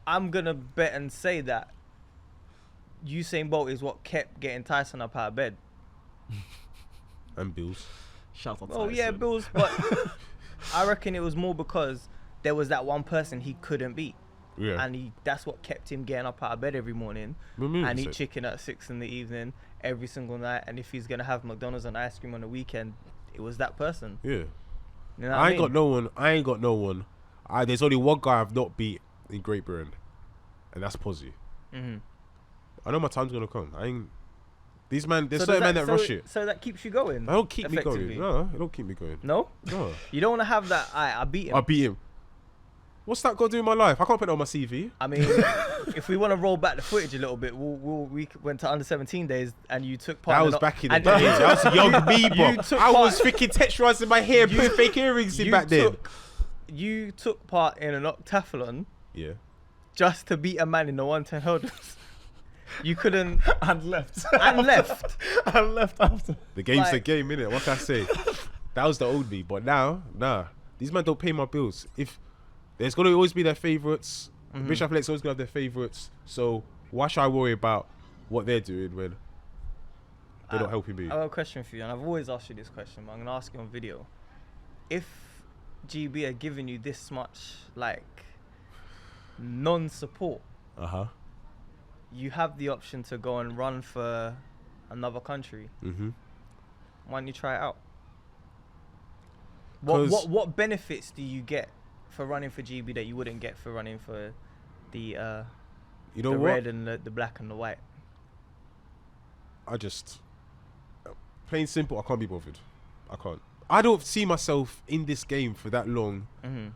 I'm gonna bet and say that Usain Bolt is what kept getting Tyson up out of bed. And bills. Shout out Oh yeah, Tyson. Bills, but I reckon it was more because there was that one person he couldn't beat, Yeah. and that's what kept him getting up out of bed every morning What and is eat it? chicken at 6 in the evening every single night. And if he's gonna have McDonald's and ice cream on the weekend, it was that person. Yeah. You know what I ain't mean? got no one. There's only one guy I've not beat in Great Britain, and that's Posy. Mhm. I know my time's gonna come. There's So certain does men that rush so, it. So that keeps you going. I don't keep me effectively. going. No, it don't keep me going. No, No. you don't want to have that. I beat him. I beat him. What's that got to do with my life? I can't put it on my CV. I mean, if we want to roll back the footage a little bit, we went to under 17 days, and you took part. That in was the- back in the and- day. That was young me, you bro. took I was part- freaking texturizing my hair, You- putting fake earrings in back then. You took part in an octathlon Yeah. just to beat a man in the 110 hurdles. You couldn't And left. and left. And left after. The game's the Like- game, innit? What can I say? That was the old me. But now, nah. These men don't pay my bills. If there's going to always be their favourites. British athletes always going to have their favourites. So why should I worry about what they're doing when they're not helping me? I have a question for you, and I've always asked you this question, but I'm going to ask you on video. If GB are giving you this much, like, non-support, Uh-huh. you have the option to go and run for another country. Mm-hmm. Why don't you try it out? 'Cause- What benefits do you get for running for GB that you wouldn't get for running for the You know the what? red and the black and the white? I just... Plain simple, I can't be bothered. I can't. I don't see myself in this game for that long Mm-hmm.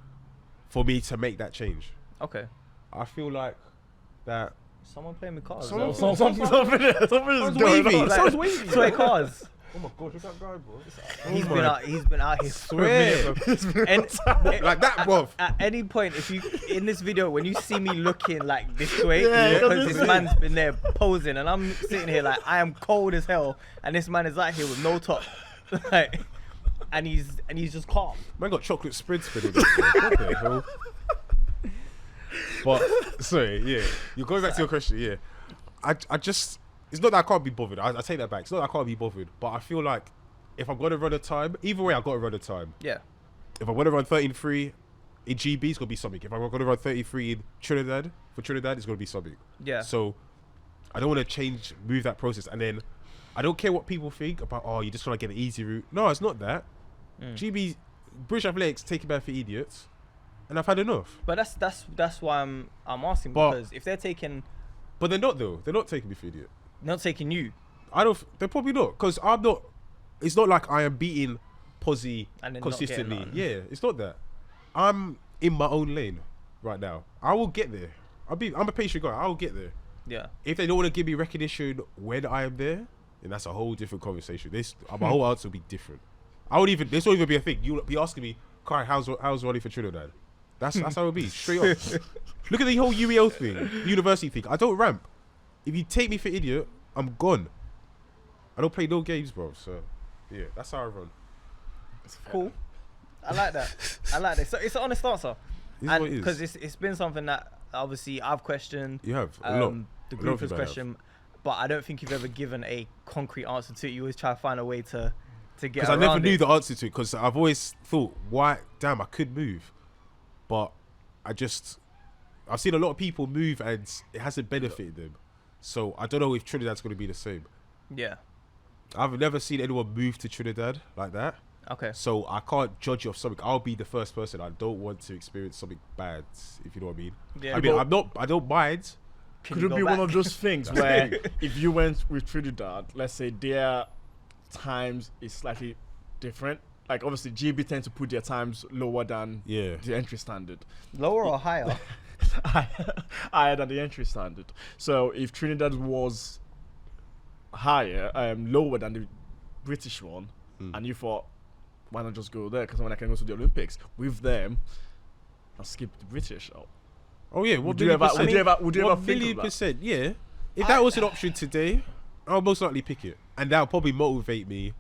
for me to make that change. Okay. I feel like that... Someone playing with cars. Someone- though. Something is Sounds going wavy. on. It sounds wavy. Toy cars. Oh my god, look at that guy, bro. He's been out here for a minute, bro. And Like that, bro. at any point, if you in this video, when you see me looking like this way, Yeah, because because this man's been there posing, and I'm sitting here like I am cold as hell, and this man is out here with no top, like, and he's just calm. Man got chocolate spread spinning. What the hell? But sorry, yeah. You're going back to your question, yeah. I just, it's not that I can't be bothered. I take that back. It's not that I can't be bothered, but I feel like if I'm gonna run a time, either way, I gotta run a time. Yeah. If I'm gonna run 13.3 in GB, it's gonna be something. If I'm gonna run 33 in Trinidad, for Trinidad, it's gonna be something. Yeah. So I don't want to move that process, and then I don't care what people think about. Oh, you just want to get an easy route. No, it's not that. GB, British athletics take it back for idiots, and I've had enough. But that's why I'm asking, But- because if they're taking, But they're not though. They're not taking me for idiot. not taking you, I don't. They're probably not, because I'm not. It's not like I am beating Posy And then not getting consistently. none. Yeah, it's not that. I'm in my own lane right now. I will get there. I'm a patient guy. I will get there. Yeah. If they don't want to give me recognition when I am there, then that's a whole different conversation. My whole answer will be different. This won't even be a thing. You'll be asking me, Kai, how's running for Trinidad? That's how it'll be, straight up. Look at the whole UEL thing, the university thing. I don't ramp. If you take me for idiot, I'm gone. I don't play no games, bro. So, yeah, that's how I run. Cool. I like that. So it's an honest answer. This is what it is. Because it's been something that obviously I've questioned. You have a lot. The group has questioned, but I don't think you've ever given a concrete answer to it. You always try to find a way to get because I around never knew it. the answer to it. Because I've always thought, why? Damn, I could move, but I've seen a lot of people move and it hasn't benefited them. So I don't know if Trinidad's going to be the same. Yeah. I've never seen anyone move to Trinidad like that. Okay. So I can't judge you off something. I'll be the first person. I don't want to experience something bad, if you know what I mean. Yeah. I mean, I don't mind. Could it be one of those things where if you went with Trinidad, let's say their times is slightly different? Like obviously GB tend to put their times lower than the entry standard. Lower or higher? Higher than the entry standard. So if Trinidad was higher, lower than the British one, and you thought, why not just go there? Because when I can go to the Olympics with them, I'll skip the British out. Oh yeah, would you ever think of that? Yeah. If that was an option today, I'll most likely pick it, and that'll probably motivate me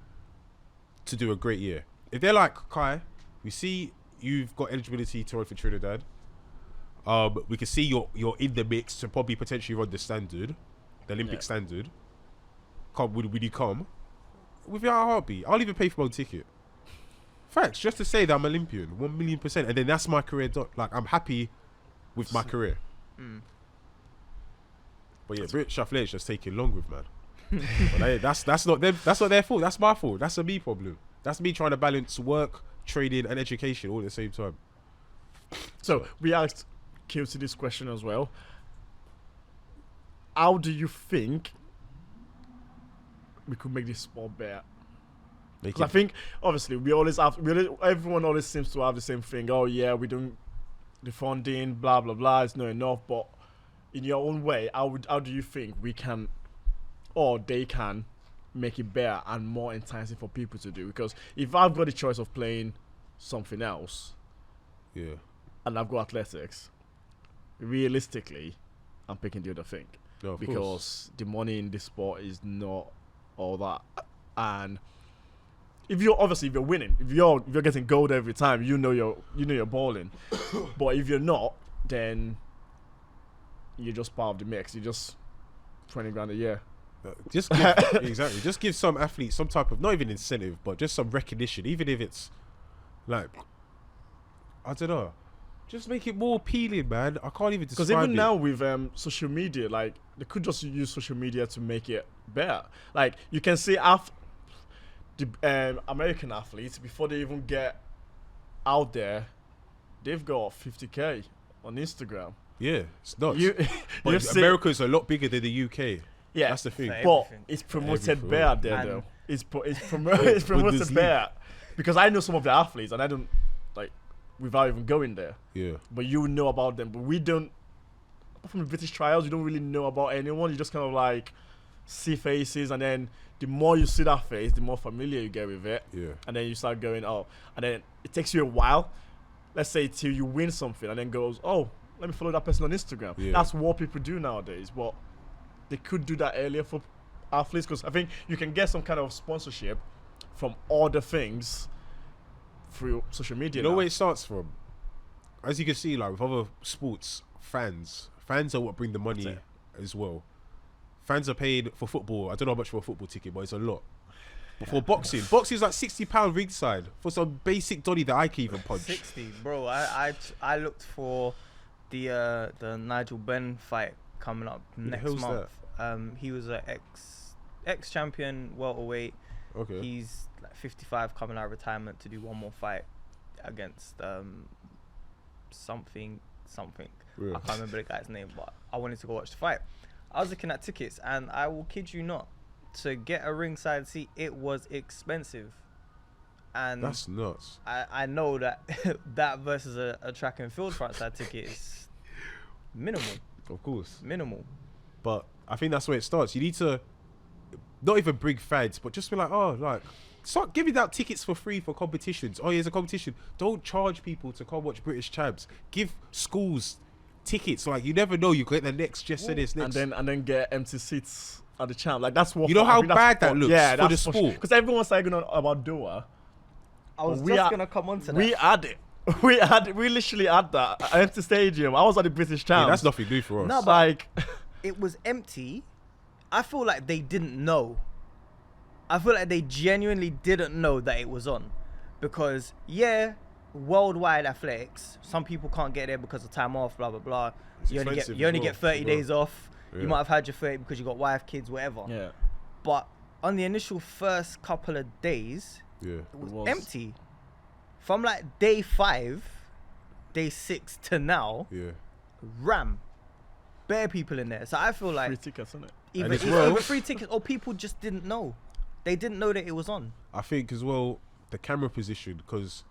to do a great year. If they're like, Kai, we see you've got eligibility to run for Trinidad. We can see you're in the mix to probably potentially run the standard, the Olympic standard. Would you come? Without a heartbeat, I'll even pay for my own ticket. Facts, just to say that I'm Olympian, 1,000,000%, and then that's my career. Like I'm happy with my career. But yeah, British athletics just taking long with, man. But that's not them. That's not their fault. That's my fault. That's a me problem. That's me trying to balance work, training, and education all at the same time. So we asked QC this question as well. How do you think we could make this sport better? Because I think obviously everyone always seems to have the same thing. Oh yeah, we don't the funding, blah blah blah. It's not enough. But in your own way, how do you think we can, or they can, make it better and more enticing for people to do? Because if I've got the choice of playing something else, and I've got athletics, realistically, I'm picking the other thing. No, of because course. The money in this sport is not all that. And if you're winning, if you're getting gold every time, you know you're balling. But if you're not, then you're just part of the mix. You're just 20 grand a year. Just give, Just give some athletes some type of, not even incentive, but just some recognition, even if it's like, I don't know, just make it more appealing, man. I can't even describe it. Because even now with social media, like they could just use social media to make it better. Like you can see the American athletes, before they even get out there, they've got 50K on Instagram. Yeah, it's nuts. But America's a lot bigger than the UK. Yeah, that's the thing. But it's promoted better there, though. It's promoted better because I know some of the athletes, and I don't like without even going there. Yeah. But you know about them, but we don't. Apart from the British trials, you don't really know about anyone. You just kind of like see faces, and then the more you see that face, the more familiar you get with it. Yeah. And then you start going, oh, and then it takes you a while. Let's say till you win something, and then goes, oh, let me follow that person on Instagram. Yeah. That's what people do nowadays. But they could do that earlier for athletes, because I think you can get some kind of sponsorship from other things through social media. You know where it starts from? As you can see, like with other sports, fans are what bring the money as well. Fans are paid for football. I don't know how much for a football ticket, but it's a lot. But for boxing's like £60 ringside for some basic donny that I can even punch. 60, bro. I looked for the Nigel Benn fight coming up next month. He was an ex champion welterweight. Okay. He's like 55, coming out of retirement to do one more fight against something. Yeah. I can't remember the guy's name, but I wanted to go watch the fight. I was looking at tickets, and I will kid you not, to get a ringside seat, it was expensive. And That's nuts. I know that that versus a track and field frontside ticket is minimal. Of course. Minimal. But I think that's where it starts. You need to not even bring fads, but just be like, oh, like, start giving out tickets for free for competitions. Oh, here's a competition. Don't charge people to come watch British Champs. Give schools tickets. Like, you never know. You get the next just say this next. And then get empty seats at the champ. Like, that's what. You know how bad that looks yeah, for the sport. Because everyone's saying about Doha. I was just gonna come on to that. We had it. We literally had that at empty stadium. I was at the British champ. Yeah, that's nothing new for us. No, but Like, it was empty. I feel like they didn't know. I feel like they genuinely didn't know that it was on, because worldwide athletics, some people can't get there because of time off, blah blah blah. It's You only expensive get as well, 30 days off. Yeah. You might have had your 30 because you got wife, kids, whatever. yeah. But on the initial first couple of days, Yeah. it was was. empty. From like day 5, day 6 to now, Yeah. ram, bare people in there. So I feel like Free tickets, isn't it? either, as either well- free tickets or people just didn't know. They didn't know that it was on. I think as well, the camera position, because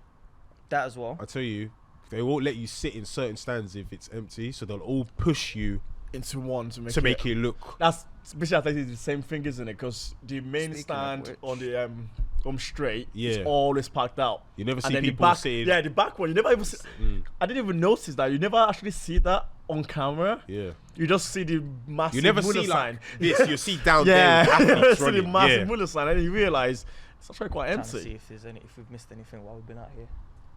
That as well. I tell you, they won't let you sit in certain stands if it's empty, so they'll all push you Into one to make to make it look. That's basically the same thing, isn't it? Because the main Speaking of stand which. on the home straight is Yeah. always packed out. You never see And then the people back, sitting. yeah, the back one. You never even. See, Mm, I didn't even notice that. You never actually see that on camera. yeah. You just see the massive. You never Muller see sign. like this. You see down Yeah, there. you Athletes see the running. massive Yeah. Muller sign, and you realize it's actually quite Trying to see empty. if there's any, if we've missed anything while we've been out here.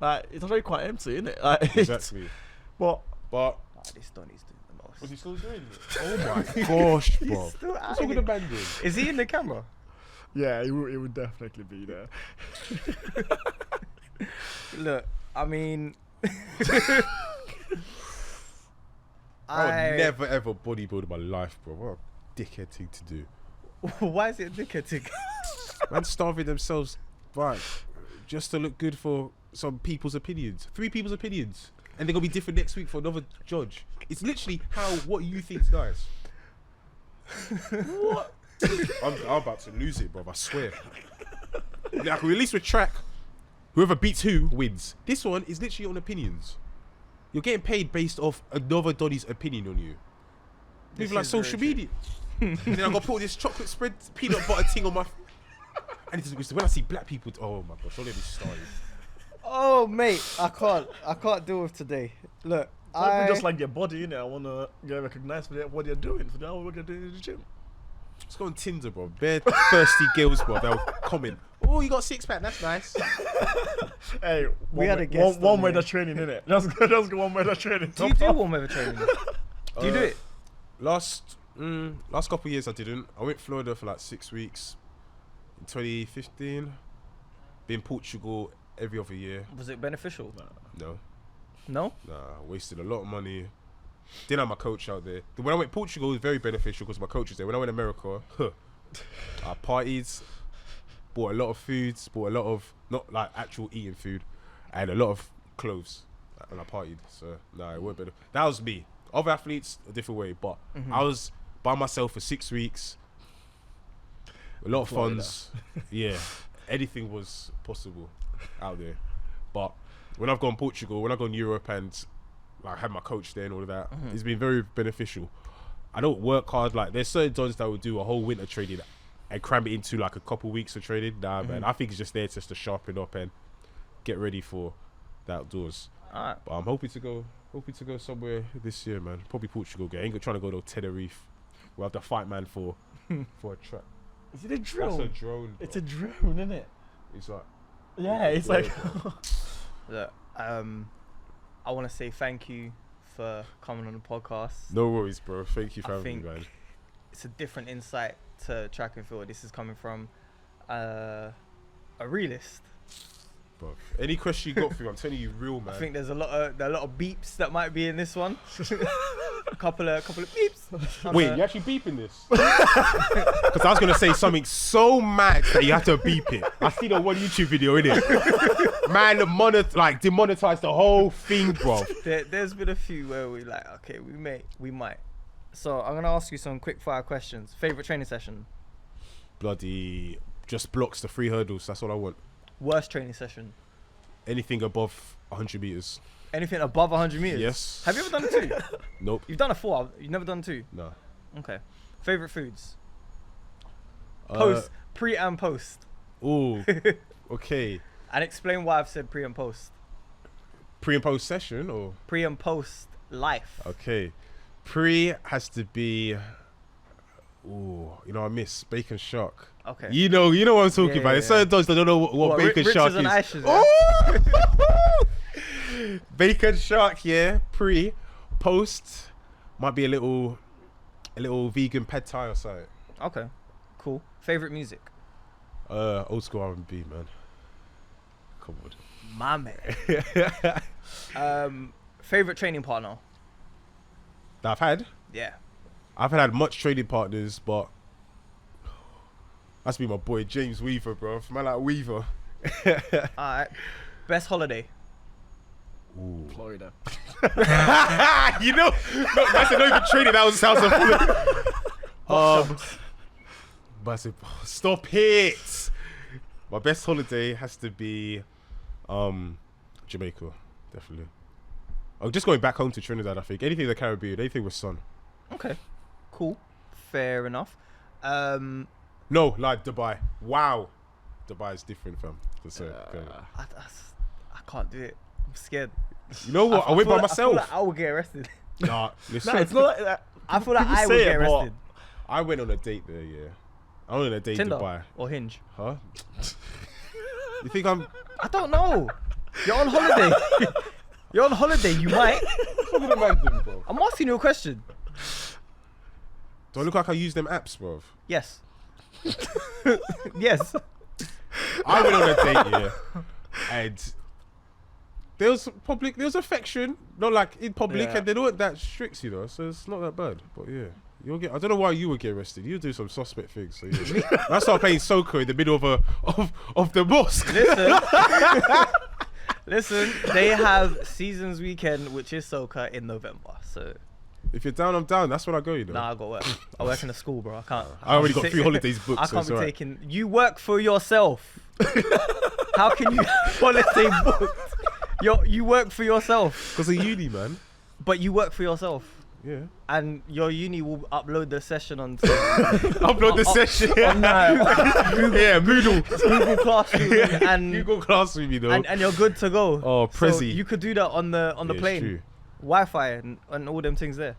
Like, it's actually quite empty, isn't it? Like, it's- Exactly. But But This Donny's doing the most. was he still doing it? Oh my gosh, bro. He's still out What's wrong with here. the man doing? Is he in the camera? yeah, it would definitely be there. Look, I mean, I would never ever bodybuild in my life, bro. What a dickhead thing to do. Why is it a dickhead thing? Man starving themselves, right, just to look good for some people's opinions. 3 people's opinions. And they're going to be different next week for another judge. It's literally what you think's nice. What? I'm about to lose it, bro. I swear. Like, at least with track, whoever beats who wins. This one is literally on opinions. You're getting paid based off another Donny's opinion on you. This People like is very social true. media. And then I got to put this chocolate spread peanut butter thing on my. And it's, when I see black people, oh my gosh, don't get me started. Oh mate, I can't deal with today. Look, Some people I just like their body, innit? I want to get recognized for what they're doing, for that what they're doing in the gym. Let's go on Tinder, bro. Bare thirsty girls, bro. They'll comment. Oh, you got a 6-pack. That's nice. Hey, We had a guest one on weather here. training, innit? Let's go one weather training. do you do warm weather training? Do you do it? Last couple of years, I didn't. I went to Florida for like 6 weeks in 2015. Been Portugal every other year. Was it beneficial? No, No. wasted a lot of money. Didn't have my coach out there. When I went Portugal, it was very beneficial because my coach was there. When I went America, I partied, bought a lot of foods, bought a lot of not like actual eating food, and a lot of clothes, and I partied. So it weren't better. That was me. Other athletes a different way, but I was by myself for 6 weeks. A lot of Florida. funds. Yeah, anything was possible out there. But when I've gone Portugal, when I've gone Europe and like had my coach there and all of that, it's been very beneficial. I don't work hard. Like there's certain dons that would do a whole winter training and cram it into like a couple weeks of training. Nah, man. I think it's just there just to sharpen up and get ready for the outdoors. Alright. But I'm hoping to go somewhere this year, man. Probably Portugal. I ain't trying to go to Tenerife. We'll have to fight, man, for a track. Is it a That's a drone? drone. It's bro. a drone, isn't it? It's like Yeah, it's Yeah, like. Look, I want to say thank you for coming on the podcast. no worries, bro. Thank you for I having me, think- man. It's a different insight to track and field. This is coming from a realist. Bro, any question you got for me, I'm telling you, real, man. I think there's a lot of beeps that might be in this one. a couple of beeps. Wait, you actually beeping this? Because I was gonna say something so mad that you have to beep it. I see the one YouTube video in it. Man, demonetized the whole thing, bro. There's been a few where we like, okay, we might. So I'm gonna ask you some quick fire questions. Favorite training session? Bloody just blocks the 3 hurdles. That's all I want. Worst training session. Anything above 100 meters. Anything above 100 meters. Yes. Have you ever done a 2? Nope. You've done a 4. You've never done 2. No. Okay. Favorite foods. Post, pre and post. Ooh. Okay. And explain why I've said pre and post. Pre and post session or? Pre and post life. Okay. Pre has to be. Ooh, I miss bacon shark. Okay. You know what I'm talking about. There's certain dogs that don't know what bacon shark is. Ashes, Oh! Bacon shark, yeah. Pre, post might be a little vegan pad thai or something. Okay, cool. Favorite music. Old school R&B, man. Come on. My man. Favorite training partner. That I've had. Yeah. I haven't had much training partners, but that's be my boy James Weaver, bro. Man like Weaver. Alright. Best holiday. Ooh. Florida. That's not even training. That sounds but I said, stop it. My best holiday has to be Jamaica, definitely. I'm just going back home to Trinidad, I think. Anything in the Caribbean, anything with sun. Okay. Cool. Fair enough. No, like Dubai. Wow. Dubai is different, fam. I can't do it. I'm scared. You know what? I went by myself. I feel like I will get arrested. Nah, listen. No, it's not like that. I feel like People I will say get it, but- arrested. I went on a date there, yeah. I went on a date in Tinder Dubai. or Hinge? Huh? You think I'm... I don't know. You're on holiday. You're on holiday. You might. What did the man do, bro? I'm asking you a question. Do I look like I use them apps, bro? Yes. Yes. I went on a date, yeah. And there was affection, not like in public, Yeah. and they weren't that strict, so it's not that bad. But yeah, I don't know why you would get arrested. You do some suspect things. So yeah. I started playing soccer in the middle of the mosque. Listen, they have Seasons Weekend, which is soca, in November. So If you're down, I'm down. That's when I go, nah, I got work. I work in a school, bro. I can't. I already got 3 holidays booked. I so can't it's be alright. taking. You work for yourself. How can you holiday booked? You work for yourself, Because of uni, man. but you work for yourself, Yeah. and your uni will upload the session onto Upload the session. on Google, Yeah, Moodle. Google Classroom, and Google Classroom, you know. and you're good to go. Oh, So Prezi. you could do that on the Yeah, it's plane, true. Wi-Fi, and all them things there.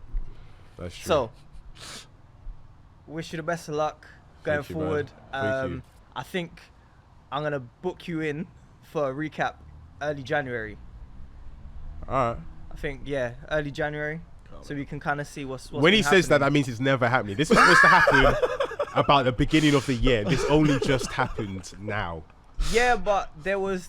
That's true. So, wish you the best of luck going Thank you, man. forward. Thank you. I think I'm gonna book you in for a recap early January. Alright. I think early January, so we can kind of see what's When he been says that, happening. that means it's never happening. This is supposed to happen about the beginning of the year. This only just happened now. Yeah, but there was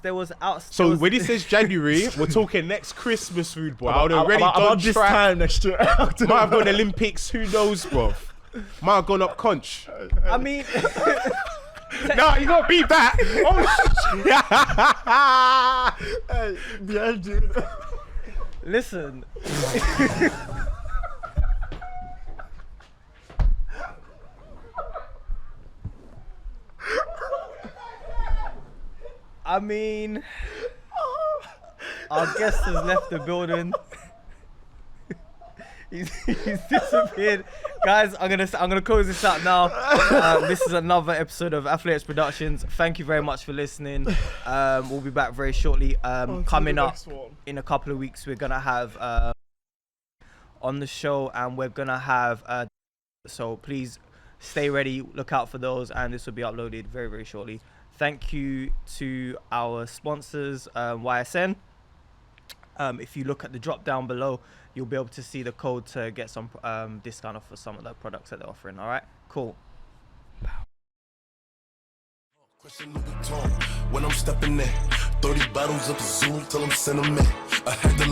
So when he says January, we're talking next Christmas food, boy. I would already about done this track. time next year. Might have gone Olympics. Who knows, bro? Might have gone up conch. I mean, No, you gotta beat that. Oh shit. Hey, behind you. listen. I mean, our guest has left the building. He's disappeared. Guys, I'm gonna close this out now. This is another episode of Affiliates Productions. Thank you very much for listening. We'll be back very shortly. Coming up in a couple of weeks, we're gonna have on the show, and we're gonna have so please stay ready, look out for those, and this will be uploaded very, very shortly. Thank you to our sponsors, YSN. If you look at the drop down below, you'll be able to see the code to get some discount off for some of the products that they're offering. All right, cool. When I'm stepping in, 30 bottles of Zoom till I'm sentimental. I had to